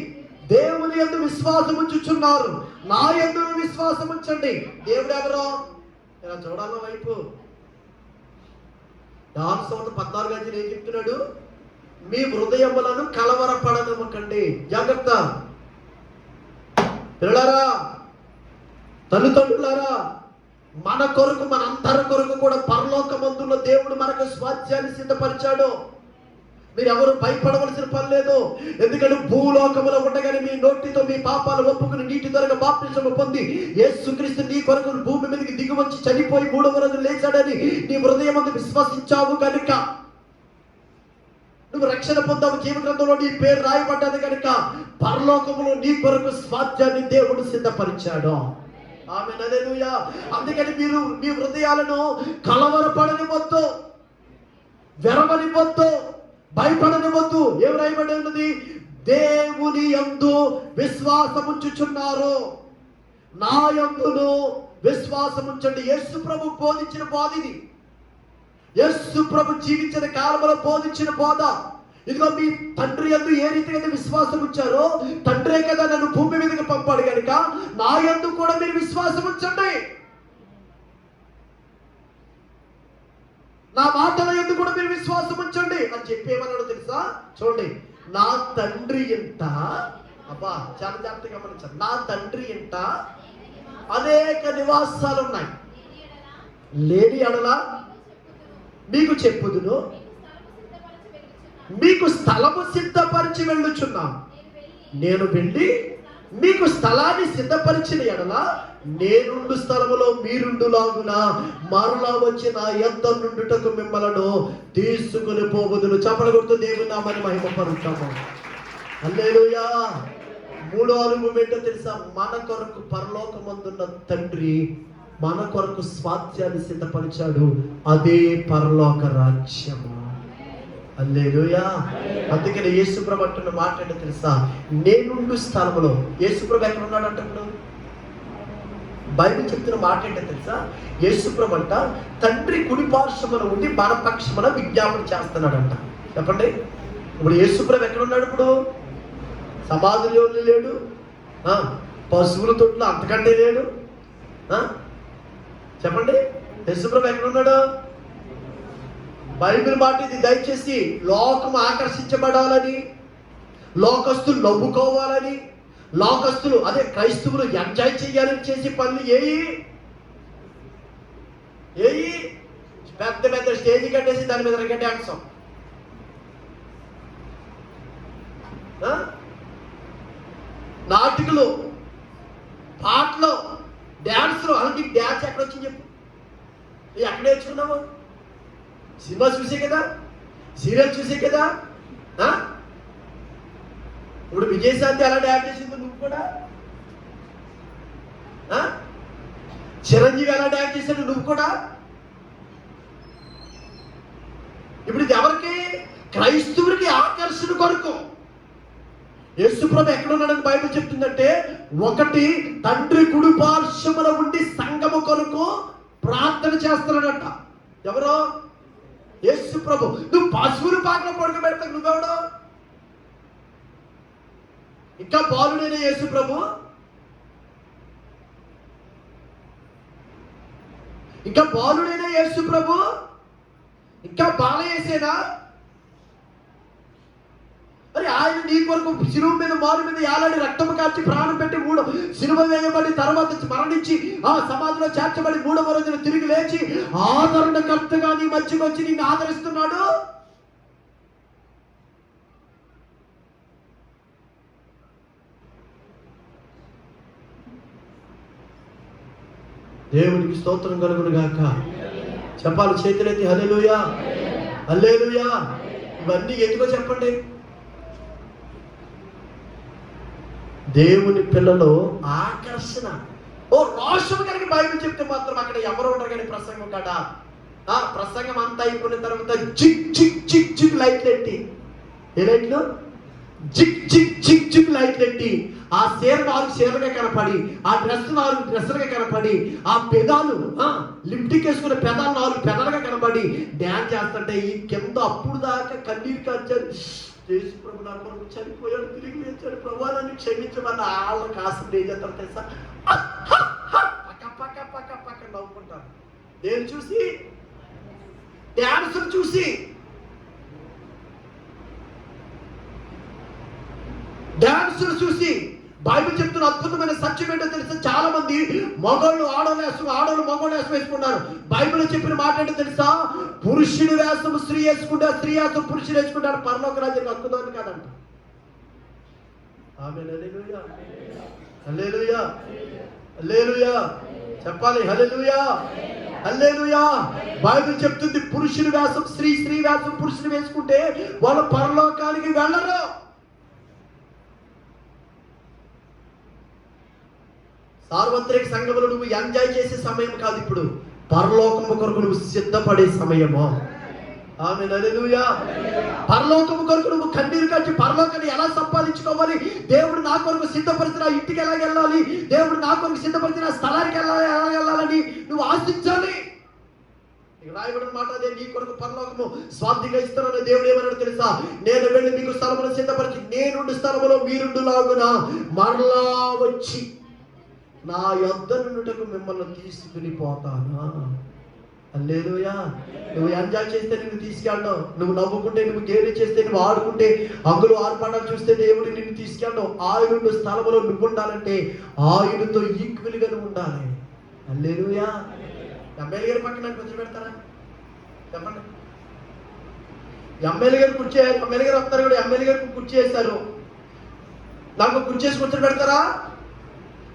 దేవుని యందు విశ్వాసం ఉంచుచున్నారు, నా యందు విశ్వాసం ఉంచండి. దేవుడు ఎవరో ఇలా చూడాల వైపు. యోహాను సువార్త 14 ఏం చెప్తున్నాడు? మీ హృదయములను కలవరపడనివ్వకండి. జాగ్రత్త పిల్లలారా, తల్లిదండ్రులారా, మన కొరకు మనందరి కొరకు కూడా పరలోకమందున్న దేవుడు మనకు స్వాస్థ్యాన్ని సిద్ధపరిచాడు. మీరు ఎవరు భయపడవలసిన పని లేదు. ఎందుకంటే భూలోకములో ఉండగానే మీ నోటితో మీ పాపాలు ఒప్పుకుని నీటి ద్వారా బాప్తిసము పొంది యేసుక్రీస్తు నీ కొరకు భూమి మీదకి దిగివచ్చి చనిపోయి 3వ రోజు లేచాడని నీ హృదయమందు విశ్వసించావు కనుక నువ్వు రక్షణ పొందావు. జీవ గ్రంథంలో నీ పేరు రాయబడ్డది కనుక పరలోకములో నీ కొరకు స్వాస్థ్యాన్ని దేవుడు సిద్ధపరిచాడు. ఆమేన్, హల్లెలూయా. అందుకని మీరు మీ హృదయాలను కలవరపడనివ్వద్దు, వెరవనివ్వద్దు, భయపడనివ్వద్దు. ఏం రాయబడి ఉన్నది? దేవుని యందు విశ్వాసముంచుచున్నారు, నా యందును విశ్వాసముంచండి. యేసు ప్రభు బోధించిన బోధ ఇది. యేసు ప్రభు జీవించిన కాలంలో బోధించిన బోధ. ఇదిగో మీ తండ్రి యందు ఏ రీతిగా విశ్వాసం ఉంచారో, తండ్రే కదా నన్ను భూమి మీదకి పంపాడు కనుక నా యందు కూడా మీరు విశ్వాసం ఉంచండి. నా మాటల యందు కూడా మీరు విశ్వాసం ఉంచండి అని చెప్పి ఏమన్నాడో తెలుసా? చూడండి, నా తండ్రి ఎంత, అబ్బా చాలా జాగ్రత్తగా గమనించాలి. నా తండ్రి ఎంత అనేక నివాసాలు ఉన్నాయి, లేని ఎడల మీకు చెప్పుదును, మీకు స్థలము సిద్ధపరిచి వెళ్ళుచున్నాను. నేను వెళ్ళి మీకు స్థలాన్ని సిద్ధపరిచిన ఎడల నేనుండు స్థలములో మీరుండులాగున మరలా వచ్చి నా యొద్ద నుండుటకు మిమ్మలను తీసుకుని పోవుదును. చప్పట్లు కొడుతూ దేవుని నామమును మహిమపరుస్తాము. హల్లెలూయా. మూడో అనుభవం ఏంటో తెలుసా? మన కొరకు పరలోకమందున్న తండ్రి మన కొరకు స్వాస్థ్యాన్ని సిద్ధపరిచాడు. అదే పరలోక రాజ్యము. హల్లెలూయా. అందుకని యేసుప్రభు అంటున్న మాట ఏంటో తెలుసా? నేనుండు స్థలములో. యేసుప్రభు ఎక్కడ ఉన్నాడు అంటే ఇప్పుడు బైబిల్ చెప్తున్న మాట ఏంటో తెలుసా? యేసుప్రభు అంట తండ్రి కుడి పార్శ్వమున ఉండి మన పక్షమున విజ్ఞాపన చేస్తున్నాడంట. చెప్పండి, ఇప్పుడు యేసుప్రభు ఎక్కడ ఉన్నాడు? ఇప్పుడు సమాధిలో లేడు, పశువుల తొట్లో అంతకంటే లేడు. చెప్పండి, యేసుప్రభు ఎక్కడ ఉన్నాడు? బైబిల్ మాట ఇది. దయచేసి లోకం ఆకర్షించబడాలని, లోకస్తులు నవ్వుకోవాలని, లోకస్తులు అదే క్రైస్తవులు ఎంజాయ్ చేయాలని చేసే పనులు ఏయి పెద్ద పెద్ద స్టేజ్ కట్టేసి దాని మీద రగ డ్యాన్స్, నాటికలు, పాటలు, డ్యాన్స్లు. అలాంటి డ్యాన్స్ ఎక్కడ వచ్చింది చెప్పు? ఎక్కడ నేర్చుకున్నావు? సినిమా చూసే కదా, సీరియల్ చూసే కదా. ఇప్పుడు విజయశాంతి అలాంటి యాక్ట్ చేసింది, నువ్వు కూడా. చిరంజీవి అలాంటి యాక్ట్ చేశాడు, నువ్వు కూడా. ఇప్పుడు ఇది ఎవరికి? క్రైస్తవుడికి ఆకర్షణ కొరకు. యేసుప్రభు ఎక్కడున్నాడని బైబిల్ చెప్తుందంటే, ఒకటి తండ్రి కుడి పార్శ్వమున ఉండి సంఘము కొరకు ప్రార్థన చేస్తున్నాడంట. ఎవరో? యేసుప్రభు. నువ్వు పశువులు పాకలో పడుకోబెడతావు, నువ్వెవడో? ఇంకా బాలుడైన యేసుప్రభు, ఇంకా బాలుడైన యేసుప్రభు, ఇంకా బాలయేసేనా? మరి ఆయన నీ కొరకు శిలువ మీద మారు మీద యాలాడి రక్తము కాచి ప్రాణం పెట్టి శిలువ వేయబడి తర్వాత మరణించి ఆ సమాధిలో చేర్చబడి 3వ రోజున తిరిగి లేచి ఆదరణకర్తగా నీ మధ్యకు వచ్చి నిన్ను ఆదరిస్తున్నాడు. దేవునికి స్తోత్రం కలుగును గాక. చెప్పాలి చేతులెత్తి హల్లెలూయా, హల్లెలూయా. ఇవన్నీ ఎందుకో చెప్పండి. దేవుని పిల్లలో ఆకర్షణ. రోషం కలిగి బైబిల్ చెప్తే మాత్రం అక్కడ ఎవరు ఉండరు కానీ ప్రసంగం కదా. ప్రసంగం అంతా అయిపోయిన తర్వాత జిగ్ జిగ్ జిగ్ జిగ్ లైట్లు ఎట్టి, ఏ లైట్లు? జిగ్ జిగ్ జిగ్ జిగ్ లైట్లు ఎట్టి, ఆ చీర 4 చీరలుగా కనపడి, ఆ డ్రెస్ 4 డ్రెస్సులుగా కనపడి, ఆ పెదాలు లిప్టిక్ వేసుకున్న పెదాలు 4 పెదాలుగా కనపడి డ్యాన్స్ చేస్తుంటే ఈ కింద అప్పుడు దాకా కన్నీరు కాచారు. యేసు ప్రభు నా కొరకు చనిపోయాడు, తిరిగి లేచాడు, ప్రభు నన్ను క్షమించమన్న వాళ్ళ కాస్త ఏం చేస్తారు తెలుసా? పక్క పక్క పక్క పక్క నవ్వుకుంటారు. దేని చూసి? డ్యాన్సులు చూసి. డాన్సులు చూసి. బైబిల్ చెప్తున్న అద్భుతమైన సత్యం ఏంటో తెలుసా? చాలా మంది మగోళ్ళు ఆడోళ్ళు వేసుకుని, ఆడోళ్ళు మగోళ్ళు వేసం వేసుకున్నారు. బైబిల్ చెప్పిన మాట ఏంటో తెలుసా? పురుషుడు వేసం స్త్రీ వేసుకుంటారు, స్త్రీ వేసం పురుషుడు వేసుకుంటారు, పరలోక రాజ్యానికి హక్కుదాని కాదంట. ఆమేన్, హల్లెలూయా, హల్లెలూయా, హల్లెలూయా. చెప్పాలి హల్లెలూయా, హల్లెలూయా. బైబిల్ చెప్తుంది పురుషుడు వేసం స్త్రీ, స్త్రీ వేసం పురుషుడు వేసుకుంటే వాళ్ళు పరలోకానికి వెళ్ళరు. సార్వత్రిక సంఘములు నువ్వు ఎంజాయ్ చేసే సమయం కాదు, ఇప్పుడు పరలోకము కొరకు నువ్వు సిద్ధపడే సమయము. ఆమేన్, హల్లెలూయా. పరలోకము కొరకు నువ్వు కన్నీరు కాచి పరలోకాన్ని ఎలా సంపాదించుకోవాలి, దేవుడు నా కొరకు సిద్ధపరిచిన ఇంటికి ఎలా వెళ్ళాలి, దేవుడు నా కొరకు సిద్ధపరిచిన స్థలానికి ఎలా వెళ్ళాలని నువ్వు ఆశించాలి. రాయబడిన మాట అదే, నీ కొరకు పరలోకము స్వార్థంగా ఇస్తానని దేవుడు ఏమన్నాడు తెలుసా? నేను వెళ్ళి మీకు స్థలమును సిద్ధపరిచి నేనుండు స్థలములో మీరుండు లాగున మరలా వచ్చి నా యొద్ద నుండుటకు మిమ్మల్ని తీసుకుని పోతానా. హల్లెలూయా. నువ్వు ఎంజాయ్ చేస్తే నిన్ను తీసుకెళ్ళడం, నువ్వు నవ్వుకుంటే, నువ్వు గేలి చేస్తే, నువ్వు ఆడుకుంటే, అంగులు ఆర్పాటాలు చూస్తే దేవుడు నిన్ను తీసుకెళ్ళడం. ఆయనుండు స్థలంలో నువ్వు ఉండాలంటే ఆయనతో ఈక్వల్గా నువ్వు ఉండాలి. హల్లెలూయా. ఎమ్మెల్యే గారి పక్కన కూర్చోబెడతారా? చెప్పండి. ఎమ్మెల్యే గారు ఎమ్మెల్యే గారు వస్తారు కూడా, ఎమ్మెల్యే గారికి కుర్చీ చేస్తారు, నాకు కుర్చేసి కూర్చొని పెడతారా?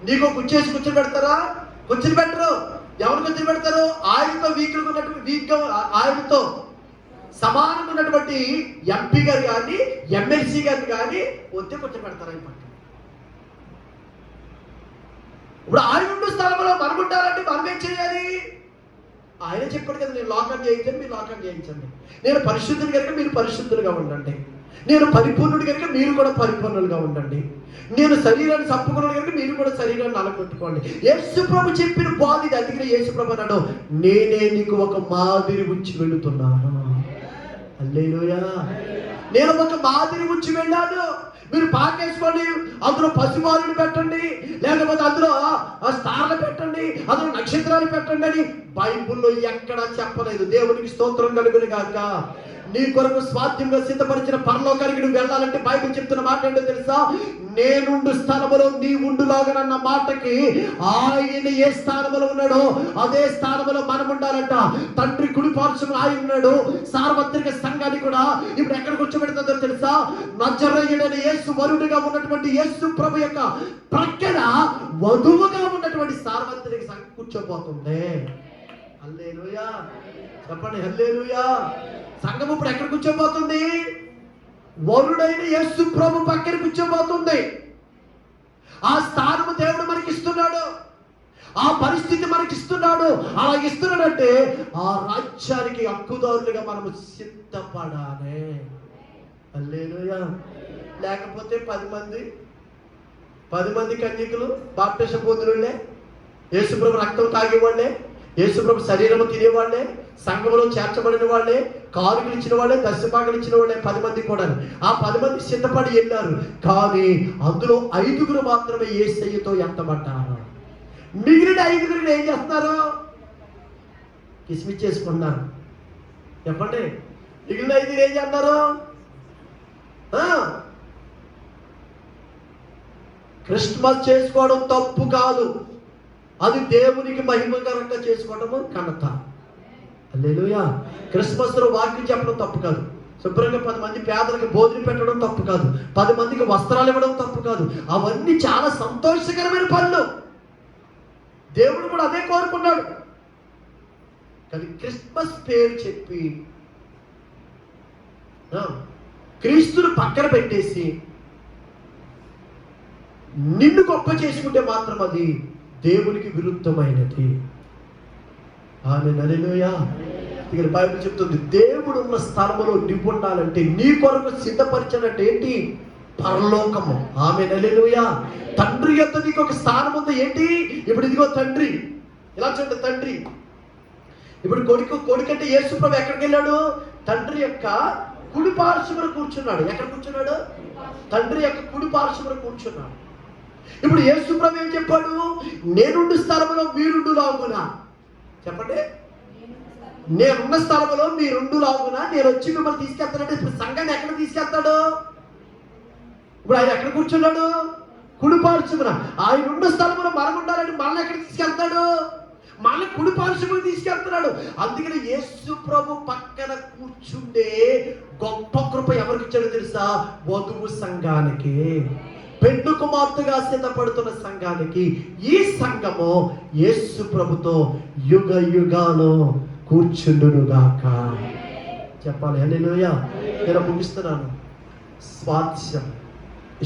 నీకు కుర్చేసి కూర్చొని పెడతారా? కూర్చొని పెట్టరు. ఎవరు కూర్చొని పెడతారు? ఆయనతో వీక్గా ఆయనతో సమానంగా ఉన్నటువంటి ఎంపీ గారు కానీ ఎమ్మెల్సీ గారిని కానీ వద్దే కూర్చొని పెడతారు ఆయన పక్కన. ఇప్పుడు ఆయన ఉండే స్థలంలో మనం ఉండాలంటే మనం ఏం చేయాలి? ఆయన చెప్పాడు కదా, నేను లోకాన్ని చేయించండి, మీరు లోకాన్ని చేయించండి. నేను పరిశుద్ధుని కనుక మీరు పరిశుద్ధులుగా ఉండండి. నేను పరిపూర్ణుడి కనుక మీరు కూడా పరిపూర్ణులుగా ఉండండి. నేను శరీరాన్ని చంపుకున్నాను కనుక మీరు కూడా శరీరాన్ని అలగొట్టుకోండి. యేసుప్రభు చెప్పిన బాధ ఇది. అందుకనే యేసుప్రభు అన్నాడు, నేనే నీకు ఒక మాదిరి ఉంచి వెళుతున్నాను. హల్లెలూయా. నేను ఒక మాదిరి ఉంచి వెళ్ళాను. మీరు పాకేసుకోండి, అందులో పసిమారుని పెట్టండి, లేకపోతే అందులో స్టార్లు పెట్టండి, అందులో నక్షత్రాలు పెట్టండి అని బైబిల్లో ఎక్కడా చెప్పలేదు. దేవునికి స్తోత్రం కలుగును గాక. నీ కొరకు స్వాస్థ్యంగా సిద్ధపరిచిన పరలోకానికి నువ్వు వెళ్ళాలంటే బైబిల్ చెప్తున్న మాట ఏంటో తెలుసా? నేనుండు స్థానములో నీ ఉండులాగనన్న మాటకి ఆయన ఏ స్థానములో ఉన్నాడో అదే స్థానములో మనం ఉండాలంట. తండ్రి కుడి పార్శ్వమున ఆయన ఉన్నాడు. సార్వత్రిక సంఘాన్ని కూడా ఇప్పుడు ఎక్కడ కూర్చోబెడుతుందో తెలుసా? నజరేయుడైన యేసు వరుడుగా ఉన్నటువంటి యేసు ప్రభు యొక్క ప్రక్కన వధువుగా ఉన్నటువంటి సార్వత్రిక సంఘం కూర్చోబోతుంది. హల్లెలూయా చెప్పండి, హల్లెలూయా. సంఘం ఇప్పుడు ఎక్కడ కూర్చోబోతుంది? వరుడైన యేసు ప్రభు పక్కన కూర్చోబోతుంది. ఆ స్థానము దేవుడు మనకి ఇస్తున్నాడు, ఆ పరిస్థితి మనకి ఇస్తున్నాడు. అలా ఇస్తున్నాడంటే ఆ రాజ్యానికి హక్కుదారులుగా మనము సిద్ధపడాలి. హల్లెలూయా. లేకపోతే 10 మంది కన్యకులు బాప్టిజం పొందినోళ్ళే, యేసుప్రభు రక్తం తాగేవాళ్ళే, యేసుప్రభు శరీరము తినేవాళ్ళే, సంఘంలో చేర్చబడిన వాళ్ళే, కానుకలు ఇచ్చిన వాళ్ళే, దశభాగాలు ఇచ్చిన వాళ్ళే 10 మంది కూడా. ఆ 10 మంది సిద్ధపడి వెళ్ళారు. కానీ అందులో 5 మాత్రమే యేసయ్యతో ఎంతబడ్డారు. మిగిలిన 5 ఏం చేస్తున్నారు? కిస్మిస్ చేసుకున్నారు. చెప్పండి, మిగిలిన 5 ఏం చేస్తున్నారు? క్రిస్మస్ చేసుకోవడం తప్పు కాదు, అది దేవునికి మహిమకరంగా చేసుకోవడము ఘనత. హల్లెలూయా. క్రిస్మస్ లో వాక్యం చెప్పడం తప్పు కాదు, శుభ్రంగా 10 మంది పేదలకు భోజనం పెట్టడం తప్పు కాదు, 10 మందికి వస్త్రాలు ఇవ్వడం తప్పు కాదు. అవన్నీ చాలా సంతోషకరమైన పనులు, దేవుడు కూడా అదే కోరుకున్నాడు. కానీ క్రిస్మస్ పేరు చెప్పి క్రీస్తును పక్కన పెట్టేసి నిన్ను గొప్ప చేసుకుంటే మాత్రం అది దేవునికి విరుద్ధమైనది. ఆమేన్, హల్లెలూయా. ఇక్కడ బైబిల్ చెప్తుంది, దేవుడు ఉన్న స్థలములో నువ్వు ఉండాలంటే నీ కొరకు సిద్ధపరిచినట్టు ఏంటి? పరలోకము. ఆమేన్, హల్లెలూయా. తండ్రి యొక్క నీకు ఒక స్థానం ఉంది. ఏంటి? ఇప్పుడు ఇదిగో తండ్రి, ఇలా చూడండి, తండ్రి ఇప్పుడు కొడుకంటే యేసు ప్రభు ఎక్కడికి వెళ్ళాడు? తండ్రి యొక్క కుడి పార్శ్వమున కూర్చున్నాడు. ఎక్కడ కూర్చున్నాడు? తండ్రి యొక్క కుడి పార్శ్వమున కూర్చున్నాడు. ఇప్పుడు యేసు ప్రభు ఏం చెప్పాడు? నేనుండు స్థలములో మీరుండు లాగునా. చెప్పండి, నేనున్న స్థలంలో మీరుండు లాగునా. నేను వచ్చి మిమ్మల్ని తీసుకెళ్తానంటే ఇప్పుడు సంఘాన్ని ఎక్కడ తీసుకెళ్తాడు? ఇప్పుడు ఆయన ఎక్కడ కూర్చున్నాడు? కుడి పార్శ్వమున. ఆయన ఉన్న స్థలంలో మనం ఉండాలంటే మనల్ని ఎక్కడ తీసుకెళ్తాడు? మళ్ళీ కుడి పార్శ్వమున తీసుకెళ్తున్నాడు. అందుకని యేసు ప్రభు పక్కన కూర్చుండే గొప్ప కృప ఎవరికి ఇచ్చాడో తెలుసా? వధువు సంఘానికి, పెండ్లు కుమార్తెగా సిద్ధపడుతున్న సంఘానికి. ఈ సంఘము యేసు ప్రభుతో యుగ యుగాలు కూర్చుండునుగాక. చెప్పాలి, హల్లెలూయా. నేను ముగిస్తున్నాను. స్వాస్థ్యం,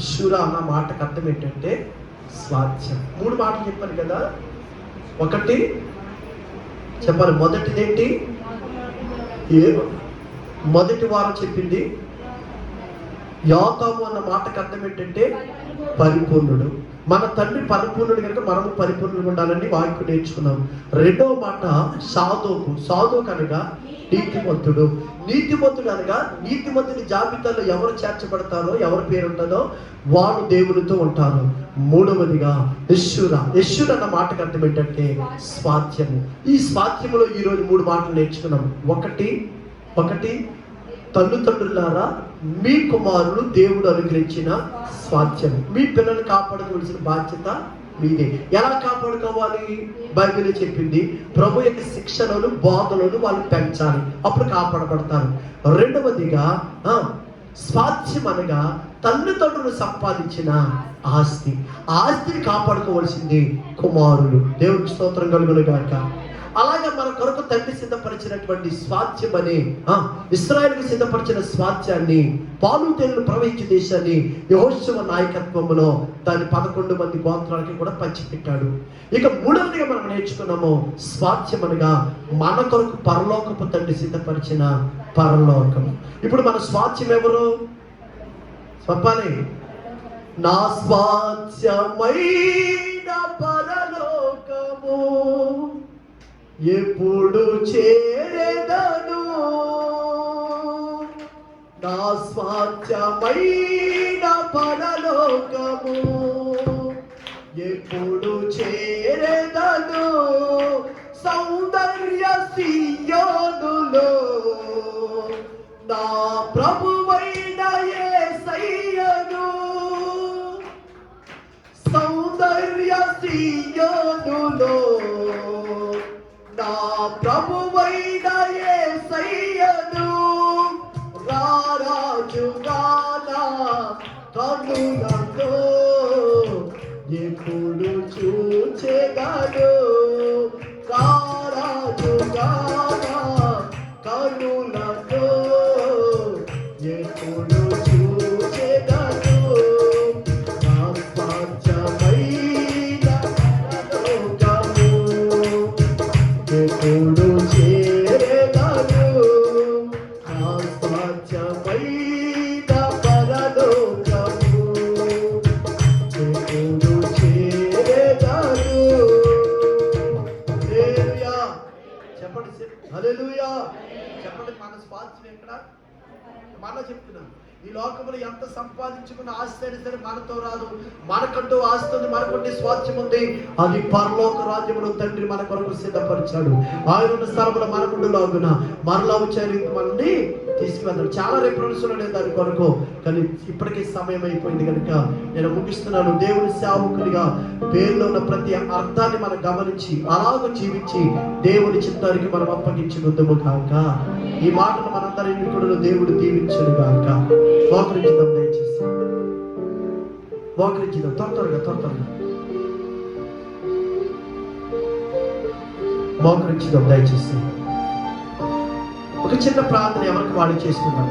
ఇష్యూరా అన్న మాటకు అర్థం ఏంటంటే స్వాస్థ్యం. 3 మాటలు చెప్పాను కదా. ఒకటి చెప్పాలి, మొదటిది ఏంటి? మొదటి వారం చెప్పింది యోతాము అన్న మాటకు అర్థం ఏంటంటే పరిపూర్ణుడు. మన తండ్రి పరిపూర్ణుడు కనుక మనము పరిపూర్ణుడు ఉండాలని వాక్యం నేర్చుకున్నాం. రెండవ మాట సాధోకు. సాధోకు అనగా నీతిమంతుడు. నీతిమంతుడు అనగా నీతిమంతుని జాబితాలో ఎవరు చేర్చబడతారో, ఎవరి పేరు ఉంటుందో వాడు దేవునితో ఉంటారు. మూడవదిగా యెషూర. యెషూర అన్న మాటకు అర్థం ఏంటంటే స్వాస్థ్యము. ఈ స్వాస్థ్యములో ఈరోజు 3 మాటలు నేర్చుకున్నాం. ఒకటి తల్లిదండ్రులారా, మీ కుమారులు దేవుడు అనుగ్రహించిన స్వాస్థ్యం. మీ పిల్లల్ని కాపాడుకోవాల్సిన బాధ్యత మీదే. ఎలా కాపాడుకోవాలి? బైబిల్ చెప్పింది, ప్రభు యొక్క శిక్షణను బోధనను వాళ్ళు పెంచాలి, అప్పుడు కాపాడబడతారు. రెండవదిగా స్వాస్థ్యం అనగా తల్లిదండ్రులు సంపాదించిన ఆస్తి. ఆస్తిని కాపాడుకోవాల్సింది కుమారులు. దేవుడికి స్తోత్రం కలుగును గాక. అలాగే మన కొరకు తండ్రి సిద్ధపరిచినటువంటి స్వాస్థ్యం అని, ఇశ్రాయేలుకు సిద్ధపరిచిన స్వాస్థ్యాన్ని, పాలు తేనెలు ప్రవహించే దేశాన్ని యెహోషువ నాయకత్వంలో దాని 11 మంది గోత్రాలకి కూడా పంచిపెట్టాడు. ఇక మూడవదిగా మనం నేర్చుకున్నాము, స్వాస్థ్యం అనగా మన కొరకు పరలోకపు తండ్రి సిద్ధపరిచిన పరలోకం. ఇప్పుడు మన స్వాస్థ్యం ఎవరు చెప్పాలి? నా స్వాస్థ్యమైన పరలోకము ఎప్పుడు చేరెదను, నా స్వాస్థ్యమైన పరలోకము ఎప్పుడు చేరెదను, సౌందర్య సియోనులో నా ప్రభువైన యేసయ్యను, సౌందర్య సియోనులో నా ప్రభువైన యేసయ్యను, రారాజుగా నా కన్నులతో ఎప్పుడు చూచెదను, రారాజుగా ఈ లోకంలో ఎంత సంపాదించుకున్న ఆస్తి అయినా సరే మనతో రాదు. మనకంటూ ఆస్తి ఉంది, మనకుంటే స్వాస్థ్యం ఉంది. అది పరలోక రాజ్యములో తండ్రి మన కొరకు సిద్ధపరిచాడు. ఆయన ఉన్న స్థలంలో మనకుండులాగున మరలా వచ్చారు మనల్ని తీసుకువెళ్తాడు. చాలా రిఫరెన్స్లు ఉన్నాయి దాని కొరకు, కానీ ఇప్పటికే సమయం అయిపోయింది కనుక నేను ముగిస్తున్నాను. దేవుని సేవకునిగా పేరులో ఉన్న ప్రతి అర్థాన్ని మనం గమనించి అలాగ జీవించి దేవుని చిత్తానికి మనం అప్పగించుకుందాము కాక. ఈ మాటలు మనందరి కూడా దేవుడు దీవించడు కాక. మోకరించుదాం, దయచేసి మోకరించుదాం. త్వరగా మోకరించుదాం దయచేసి. ఒక చిన్న ప్రార్థన ఎవరికి వాళ్ళు చేసుకుందాం.